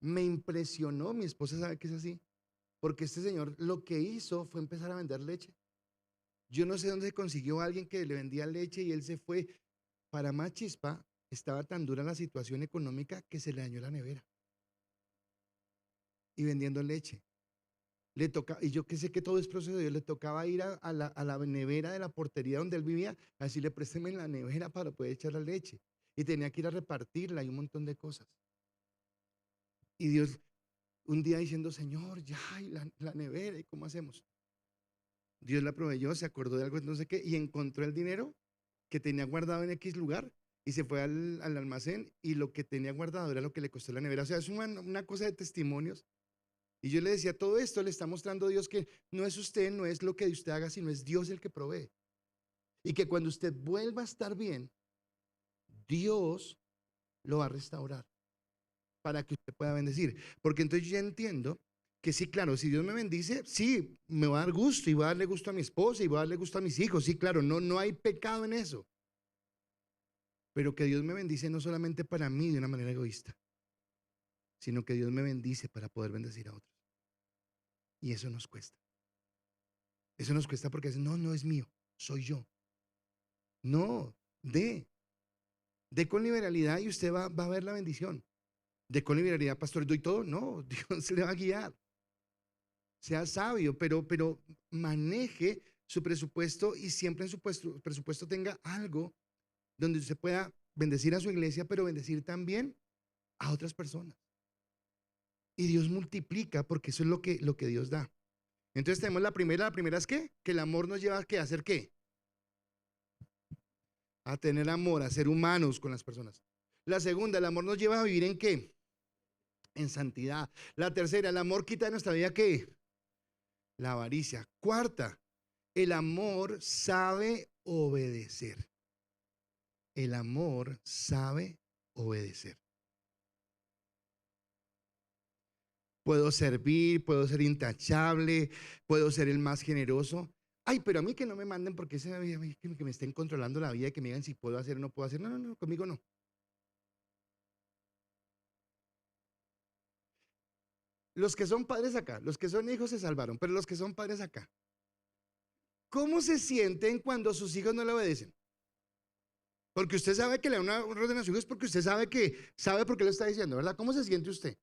Speaker 1: Me impresionó, mi esposa sabe que es así, porque este señor lo que hizo fue empezar a vender leche. Yo no sé dónde se consiguió a alguien que le vendía leche y él se fue. Para más chispa, estaba tan dura la situación económica que se le dañó la nevera y vendiendo leche. Le toca, y yo que sé que todo es proceso de Dios, le tocaba ir a la nevera de la portería donde él vivía, a decirle, présteme la nevera para poder echar la leche. Y tenía que ir a repartirla y un montón de cosas. Y Dios, un día diciendo, Señor, ya, y la nevera, ¿y cómo hacemos? Dios la proveyó, se acordó de algo, no sé qué, y encontró el dinero que tenía guardado en X lugar y se fue al almacén y lo que tenía guardado era lo que le costó la nevera. O sea, es una cosa de testimonios. Y yo le decía, todo esto le está mostrando a Dios que no es usted, no es lo que usted haga, sino es Dios el que provee. Y que cuando usted vuelva a estar bien, Dios lo va a restaurar para que usted pueda bendecir. Porque entonces yo ya entiendo que sí, claro, si Dios me bendice, sí, me va a dar gusto y va a darle gusto a mi esposa y va a darle gusto a mis hijos. Sí, claro, no hay pecado en eso. Pero que Dios me bendice no solamente para mí de una manera egoísta, sino que Dios me bendice para poder bendecir a otros. Y eso nos cuesta. Eso nos cuesta porque no es mío, soy yo. No, dé con liberalidad y usted va a ver la bendición. Dé con liberalidad, pastor, doy todo. No, Dios le va a guiar. Sea sabio, pero maneje su presupuesto y siempre en su presupuesto tenga algo donde usted pueda bendecir a su iglesia, pero bendecir también a otras personas. Y Dios multiplica porque eso es lo que Dios da. Entonces tenemos la primera es ¿qué? Que el amor nos lleva ¿a hacer qué? A tener amor, a ser humanos con las personas. La segunda, el amor nos lleva a vivir ¿en qué? En santidad. La tercera, el amor quita de nuestra vida ¿qué? La avaricia. Cuarta, el amor sabe obedecer. El amor sabe obedecer. Puedo servir, puedo ser intachable, puedo ser el más generoso. Ay, pero a mí que no me manden porque que me estén controlando la vida y que me digan si puedo hacer o no puedo hacer. No, conmigo no. Los que son padres acá, los que son hijos se salvaron, pero los que son padres acá, ¿cómo se sienten cuando sus hijos no le obedecen? Porque usted sabe que le da una orden a sus hijos porque usted sabe por qué lo está diciendo, ¿verdad? ¿Cómo se siente usted?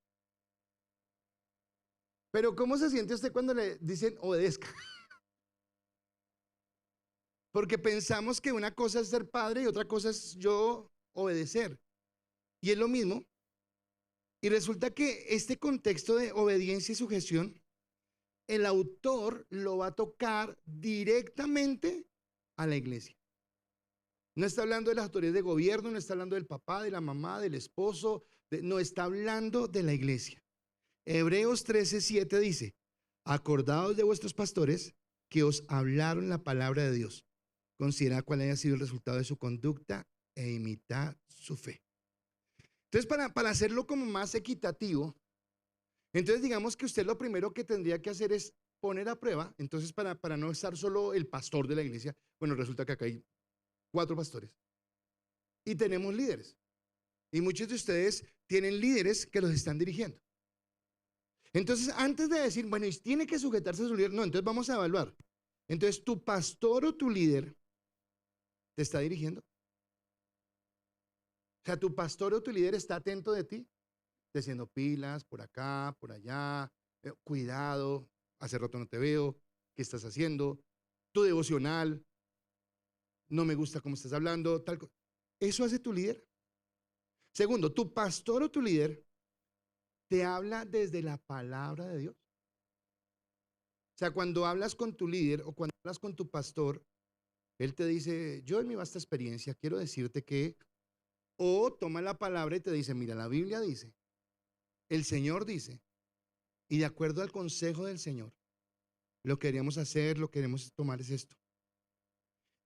Speaker 1: Pero ¿cómo se siente usted cuando le dicen obedezca? Porque pensamos que una cosa es ser padre y otra cosa es yo obedecer. Y es lo mismo. Y resulta que este contexto de obediencia y sujeción, el autor lo va a tocar directamente a la iglesia. No está hablando de las autoridades de gobierno, no está hablando del papá, de la mamá, del esposo, no está hablando de la iglesia. Hebreos 13:7 dice, acordaos de vuestros pastores que os hablaron la palabra de Dios. Considerad cuál haya sido el resultado de su conducta e imitad su fe. Entonces, para hacerlo como más equitativo, entonces digamos que usted lo primero que tendría que hacer es poner a prueba, entonces para no estar solo el pastor de la iglesia, bueno, resulta que acá hay 4 pastores y tenemos líderes. Y muchos de ustedes tienen líderes que los están dirigiendo. Entonces, antes de decir, bueno, y tiene que sujetarse a su líder, no, entonces vamos a evaluar. Entonces, ¿tu pastor o tu líder te está dirigiendo? O sea, ¿tu pastor o tu líder está atento de ti? Diciendo pilas, por acá, por allá, cuidado, hace rato no te veo, ¿qué estás haciendo? Tu devocional, no me gusta cómo estás hablando, tal cosa. ¿Eso hace tu líder? Segundo, ¿tu pastor o tu líder te habla desde la palabra de Dios? O sea, cuando hablas con tu líder o cuando hablas con tu pastor, él te dice, yo en mi vasta experiencia quiero decirte que, o toma la palabra y te dice, mira, la Biblia dice, el Señor dice, y de acuerdo al consejo del Señor, lo que queremos hacer, lo que queremos tomar es esto.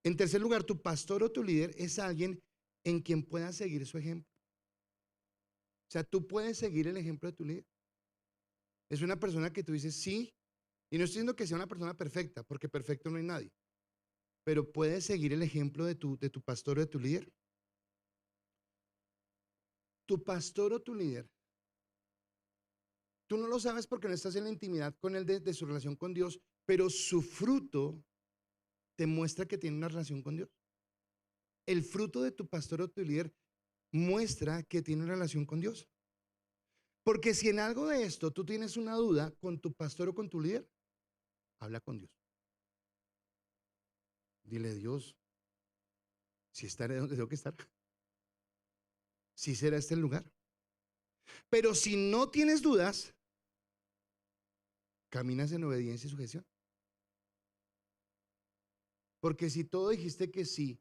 Speaker 1: En tercer lugar, tu pastor o tu líder es alguien en quien puedas seguir su ejemplo. O sea, tú puedes seguir el ejemplo de tu líder. Es una persona que tú dices sí, y no estoy diciendo que sea una persona perfecta, porque perfecto no hay nadie, pero puedes seguir el ejemplo de tu pastor o de tu líder. Tu pastor o tu líder, tú no lo sabes porque no estás en la intimidad con él de su relación con Dios, pero su fruto te muestra que tiene una relación con Dios. El fruto de tu pastor o tu líder muestra que tiene una relación con Dios. Porque si en algo de esto tú tienes una duda con tu pastor o con tu líder, habla con Dios. Dile, Dios, si estaré donde tengo que estar, si será este el lugar. Pero si no tienes dudas, caminas en obediencia y sujeción. Porque si todo dijiste que sí,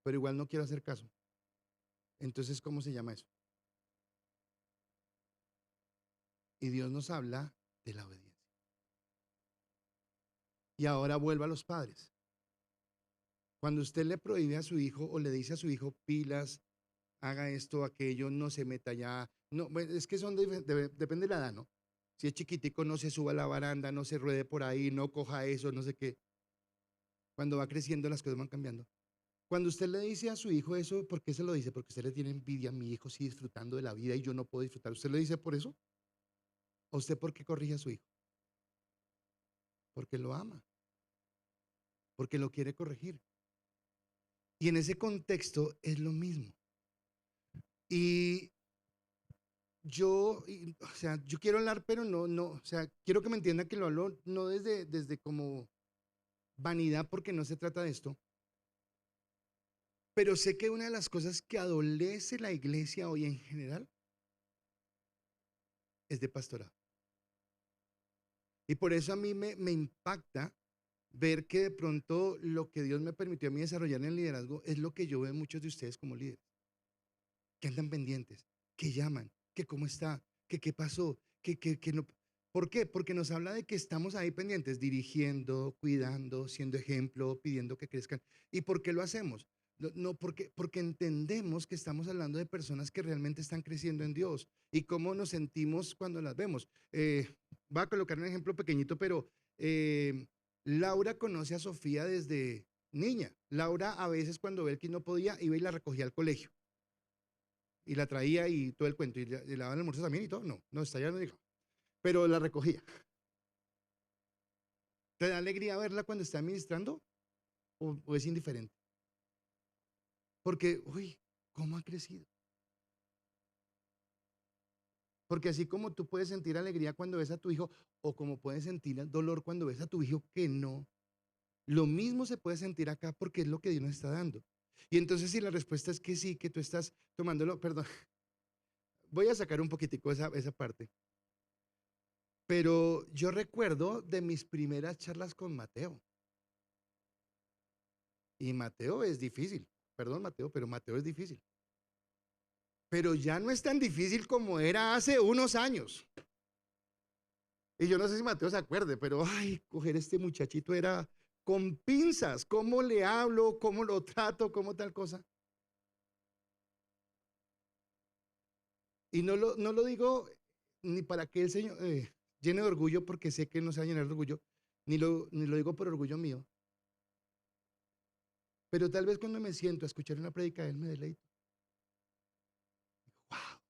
Speaker 1: pero igual no quiero hacer caso, entonces ¿cómo se llama eso? Y Dios nos habla de la obediencia. Y ahora vuelva a los padres. Cuando usted le prohíbe a su hijo o le dice a su hijo, pilas, haga esto, aquello, no se meta allá. No, es que depende de la edad, ¿no? Si es chiquitico, no se suba a la baranda, no se ruede por ahí, no coja eso, no sé qué. Cuando va creciendo, las cosas van cambiando. Cuando usted le dice a su hijo eso, ¿por qué se lo dice? Porque usted le tiene envidia a mi hijo, sí, disfrutando de la vida y yo no puedo disfrutar. ¿Usted le dice por eso? ¿O usted por qué corrige a su hijo? Porque lo ama, porque lo quiere corregir. Y en ese contexto es lo mismo. Y o sea, yo quiero hablar, pero no, o sea, quiero que me entiendan que lo hablo no desde como vanidad, porque no se trata de esto, pero sé que una de las cosas que adolece la iglesia hoy en general es de pastorado. Y por eso a mí me impacta ver que de pronto lo que Dios me permitió a mí desarrollar en el liderazgo es lo que yo veo en muchos de ustedes como líderes, que andan pendientes, que llaman, que cómo está, que qué pasó, que no. ¿Por qué? Porque nos habla de que estamos ahí pendientes, dirigiendo, cuidando, siendo ejemplo, pidiendo que crezcan. ¿Y por qué lo hacemos? No, porque entendemos que estamos hablando de personas que realmente están creciendo en Dios y cómo nos sentimos cuando las vemos. Voy a colocar un ejemplo pequeñito, pero Laura conoce a Sofía desde niña. Laura a veces cuando ve que no podía, iba y la recogía al colegio y la traía y todo el cuento, y le daban almuerzo también y todo. No, está ya no dijo, pero la recogía. ¿Te da alegría verla cuando está ministrando o es indiferente? Porque, uy, ¿cómo ha crecido? Porque así como tú puedes sentir alegría cuando ves a tu hijo o como puedes sentir dolor cuando ves a tu hijo que no, lo mismo se puede sentir acá porque es lo que Dios nos está dando. Y entonces si la respuesta es que sí, que tú estás tomándolo, perdón, voy a sacar un poquitico esa parte. Pero yo recuerdo de mis primeras charlas con Mateo. Y Mateo es difícil. Perdón, Mateo, pero Mateo es difícil. Pero ya no es tan difícil como era hace unos años. Y yo no sé si Mateo se acuerde, pero ay, coger este muchachito era con pinzas. ¿Cómo le hablo? ¿Cómo lo trato? ¿Cómo tal cosa? Y no lo digo ni para que el Señor llene de orgullo, porque sé que Él no se va a llenar de orgullo, ni lo digo por orgullo mío. Pero tal vez cuando me siento a escuchar una prédica de Él me deleito. Wow,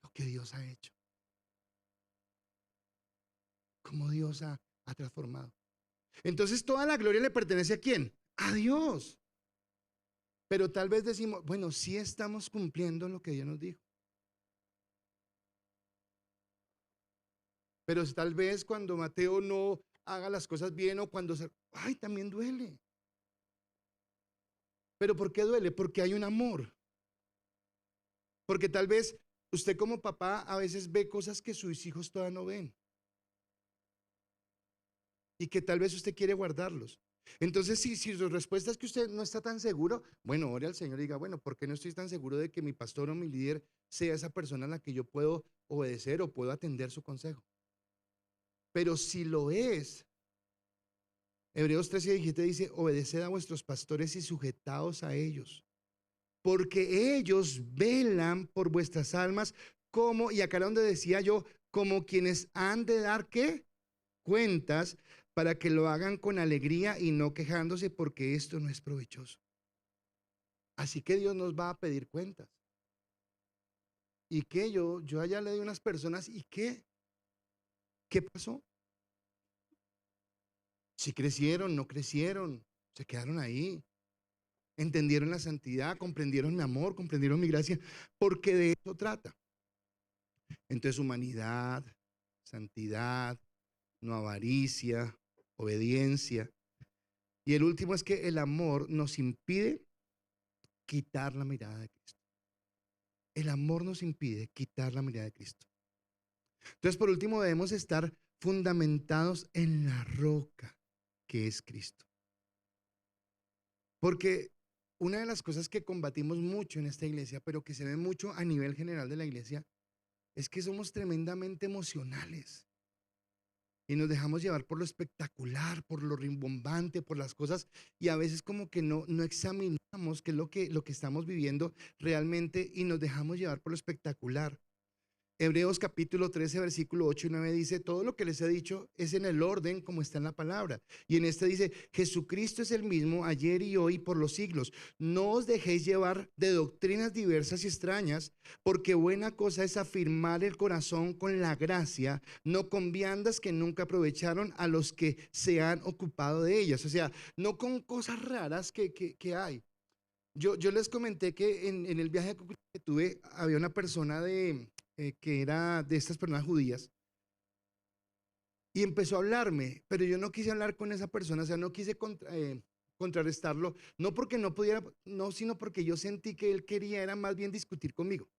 Speaker 1: lo que Dios ha hecho, cómo Dios ha transformado. Entonces toda la gloria le pertenece ¿a quién? A Dios. Pero tal vez decimos, bueno, sí estamos cumpliendo lo que Dios nos dijo. Pero tal vez cuando Mateo no haga las cosas bien o cuando ay, también duele. ¿Pero por qué duele? Porque hay un amor. Porque tal vez usted como papá a veces ve cosas que sus hijos todavía no ven y que tal vez usted quiere guardarlos. Entonces, si su respuesta es que usted no está tan seguro, bueno, ore al Señor y diga, bueno, ¿por qué no estoy tan seguro de que mi pastor o mi líder sea esa persona a la que yo puedo obedecer o puedo atender su consejo? pero si lo es, Hebreos 13:17 dice, obedeced a vuestros pastores y sujetaos a ellos, porque ellos velan por vuestras almas como, y acá era donde decía yo, como quienes han de dar, ¿qué? Cuentas, para que lo hagan con alegría y no quejándose, porque esto no es provechoso. Así que Dios nos va a pedir cuentas. ¿Y qué? Yo allá le di unas personas, ¿y qué? ¿Qué pasó? Si crecieron, no crecieron, se quedaron ahí. Entendieron la santidad, comprendieron mi amor, comprendieron mi gracia, porque de eso trata. Entonces, humanidad, santidad, no avaricia, obediencia. Y el último es que el amor nos impide quitar la mirada de Cristo. El amor nos impide quitar la mirada de Cristo. Entonces, por último, debemos estar fundamentados en la roca que es Cristo. Porque una de las cosas que combatimos mucho en esta iglesia, pero que se ve mucho a nivel general de la iglesia, es que somos tremendamente emocionales y nos dejamos llevar por lo espectacular, por lo rimbombante, por las cosas, y a veces como que no examinamos qué es lo que estamos viviendo realmente y nos dejamos llevar por lo espectacular. Hebreos capítulo 13, versículo 8 y 9 dice, todo lo que les he dicho es en el orden como está en la palabra. Y en este dice, Jesucristo es el mismo ayer y hoy por los siglos. No os dejéis llevar de doctrinas diversas y extrañas, porque buena cosa es afirmar el corazón con la gracia, no con viandas que nunca aprovecharon a los que se han ocupado de ellas. O sea, no con cosas raras que hay. Yo les comenté que en el viaje que tuve había una persona que era de estas personas judías y empezó a hablarme, pero yo no quise hablar con esa persona, o sea, no quise contrarrestarlo, no porque no pudiera, no, sino porque yo sentí que él quería era más bien discutir conmigo.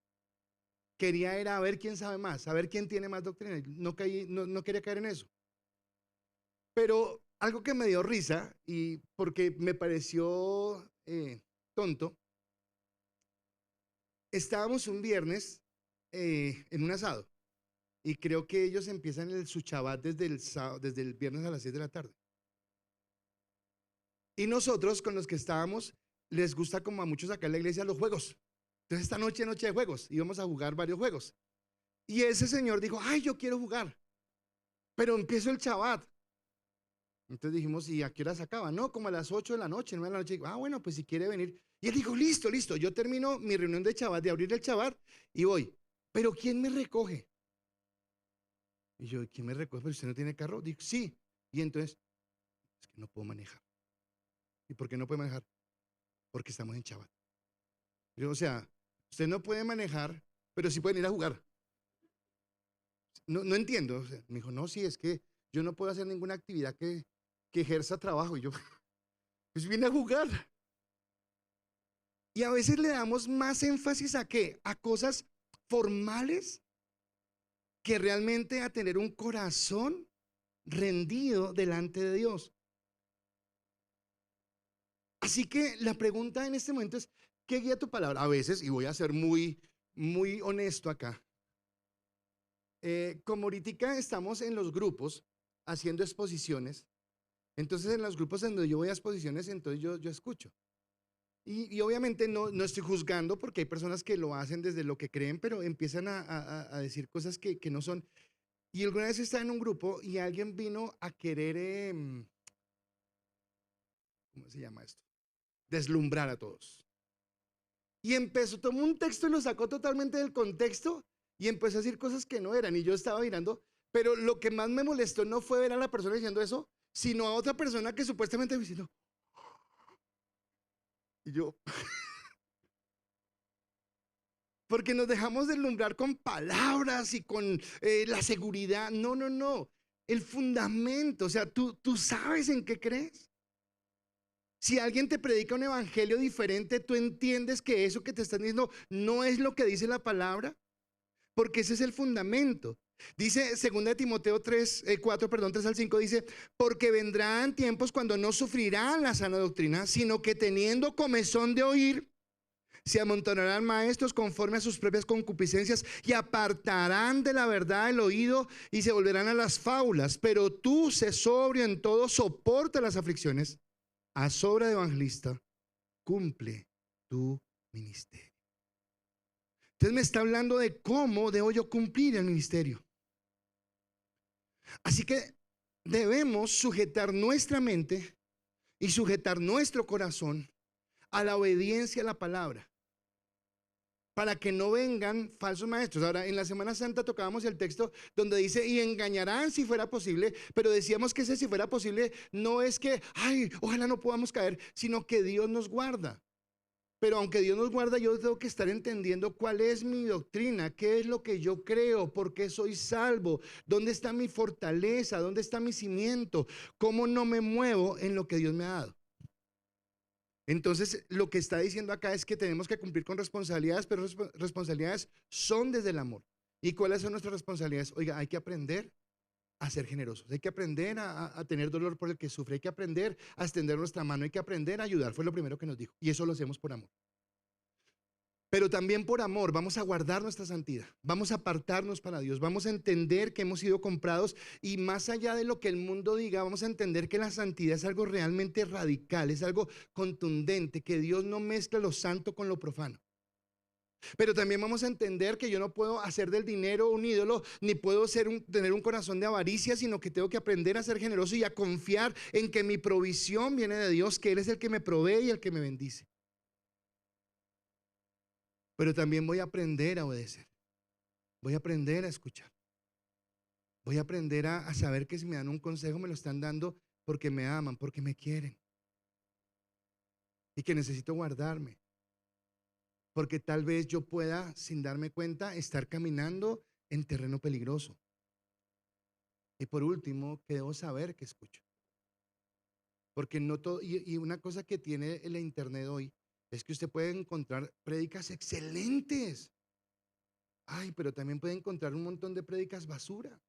Speaker 1: Quería era a ver quién sabe más, a ver quién tiene más doctrina. No quería caer en eso. Pero algo que me dio risa y porque me pareció tonto, estábamos un viernes en un asado y creo que ellos empiezan su Shabbat desde el viernes a las 6 de la tarde. Y nosotros con los que estábamos, les gusta como a muchos acá en la iglesia los juegos. Entonces esta noche de juegos, íbamos a jugar varios juegos. Y ese señor dijo, ay, yo quiero jugar, pero empiezo el Shabbat. Entonces dijimos, ¿y a qué hora se acaba? No, como a las 8 de la noche, 9 de la noche. Ah, bueno, pues si quiere venir. Y él dijo, listo, listo, yo termino mi reunión de Shabbat, de abrir el Shabbat y voy. Pero ¿quién me recoge? Y yo, ¿quién me recoge? ¿Pero usted no tiene carro? Dijo, sí. Y entonces, es que no puedo manejar. ¿Y por qué no puede manejar? Porque estamos en Shabbat. Yo, o sea, usted no puede manejar, pero sí pueden ir a jugar. No entiendo. O sea, me dijo, no, sí, es que yo no puedo hacer ninguna actividad que ejerza trabajo. Y yo, pues vine a jugar. Y a veces le damos más énfasis a ¿qué? A cosas formales que realmente a tener un corazón rendido delante de Dios. Así que la pregunta en este momento es, ¿qué guía tu palabra? A veces, y voy a ser muy honesto acá, como ahorita estamos en los grupos haciendo exposiciones, entonces en los grupos en donde yo voy a exposiciones, entonces yo escucho. Y obviamente no estoy juzgando porque hay personas que lo hacen desde lo que creen, pero empiezan a decir cosas que no son. Y alguna vez estaba en un grupo y alguien vino a querer, ¿cómo se llama esto? Deslumbrar a todos. Y tomó un texto y lo sacó totalmente del contexto y empezó a decir cosas que no eran. Y yo estaba mirando, pero lo que más me molestó no fue ver a la persona diciendo eso, sino a otra persona que supuestamente me diciendo. Y yo, porque nos dejamos deslumbrar con palabras y con la seguridad. No. El fundamento, o sea, tú sabes en qué crees. Si alguien te predica un evangelio diferente, tú entiendes que eso que te están diciendo no es lo que dice la palabra, porque ese es el fundamento. Dice 2 Timoteo 3 al 5, dice, porque vendrán tiempos cuando no sufrirán la sana doctrina, sino que teniendo comezón de oír, Se amontonarán maestros conforme a sus propias concupiscencias y apartarán de la verdad el oído y se volverán a las fábulas. Pero tú, sé sobrio en todo, soporta las aflicciones, haz obra de evangelista, cumple tu ministerio. Entonces me está hablando de cómo debo yo cumplir el ministerio. Así que debemos sujetar nuestra mente y sujetar nuestro corazón a la obediencia a la palabra, para que no vengan falsos maestros. Ahora, en la Semana Santa tocábamos el texto donde dice, y engañarán si fuera posible, pero decíamos que ese si fuera posible no es que, ay, ojalá no podamos caer, sino que Dios nos guarda. Pero aunque Dios nos guarda, yo tengo que estar entendiendo cuál es mi doctrina, qué es lo que yo creo, por qué soy salvo, dónde está mi fortaleza, dónde está mi cimiento, cómo no me muevo en lo que Dios me ha dado. Entonces, lo que está diciendo acá es que tenemos que cumplir con responsabilidades, pero responsabilidades son desde el amor. ¿Y cuáles son nuestras responsabilidades? Oiga, hay que aprender a ser generosos, hay que aprender a tener dolor por el que sufre, hay que aprender a extender nuestra mano, hay que aprender a ayudar, fue lo primero que nos dijo, y eso lo hacemos por amor. Pero también por amor vamos a guardar nuestra santidad, vamos a apartarnos para Dios, vamos a entender que hemos sido comprados y más allá de lo que el mundo diga, vamos a entender que la santidad es algo realmente radical, es algo contundente, que Dios no mezcla lo santo con lo profano. Pero también vamos a entender que yo no puedo hacer del dinero un ídolo, ni puedo tener un corazón de avaricia, sino que tengo que aprender a ser generoso y a confiar en que mi provisión viene de Dios, que Él es el que me provee y el que me bendice. Pero también voy a aprender a obedecer, voy a aprender a escuchar, voy a aprender a saber que si me dan un consejo me lo están dando porque me aman, porque me quieren y que necesito guardarme. Porque tal vez yo pueda, sin darme cuenta, estar caminando en terreno peligroso. Y por último, que debo saber que escucho. Porque no todo, y una cosa que tiene el internet hoy es que usted puede encontrar prédicas excelentes. Ay, pero también puede encontrar un montón de prédicas basura,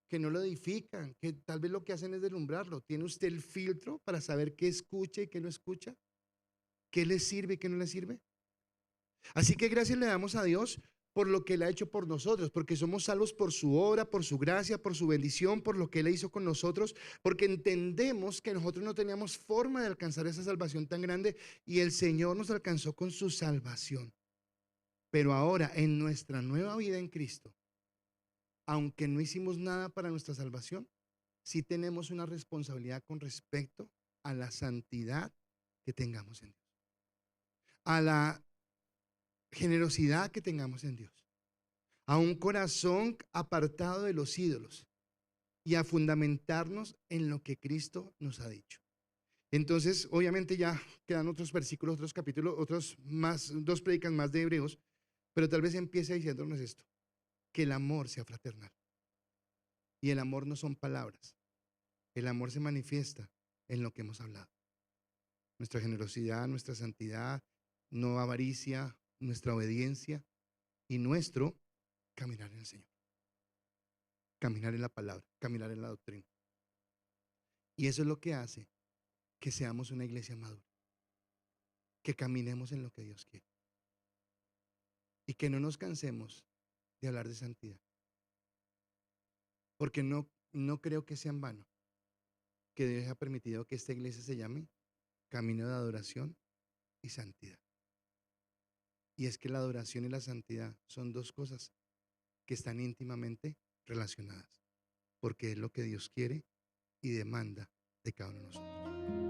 Speaker 1: que no lo edifican, que tal vez lo que hacen es deslumbrarlo. ¿Tiene usted el filtro para saber qué escucha y qué no escucha? ¿Qué le sirve y qué no le sirve? Así que gracias le damos a Dios por lo que Él ha hecho por nosotros, porque somos salvos por su obra, por su gracia, por su bendición, por lo que Él hizo con nosotros, porque entendemos que nosotros no teníamos forma de alcanzar esa salvación tan grande y el Señor nos alcanzó con su salvación. Pero ahora, en nuestra nueva vida en Cristo, aunque no hicimos nada para nuestra salvación, sí tenemos una responsabilidad con respecto a la santidad que tengamos en Dios, a la generosidad que tengamos en Dios, a un corazón apartado de los ídolos y a fundamentarnos en lo que Cristo nos ha dicho. Entonces, obviamente ya quedan otros versículos, otros capítulos, otros más, dos prédicas más de Hebreos, pero tal vez empiece diciéndonos esto, que el amor sea fraternal. Y el amor no son palabras, el amor se manifiesta en lo que hemos hablado. Nuestra generosidad, nuestra santidad, no avaricia, nuestra obediencia y nuestro caminar en el Señor, caminar en la palabra, caminar en la doctrina. Y eso es lo que hace que seamos una iglesia madura, que caminemos en lo que Dios quiere y que no nos cansemos de hablar de santidad, porque no creo que sea en vano que Dios ha permitido que esta iglesia se llame Camino de Adoración y Santidad. Y es que la adoración y la santidad son dos cosas que están íntimamente relacionadas, porque es lo que Dios quiere y demanda de cada uno de nosotros.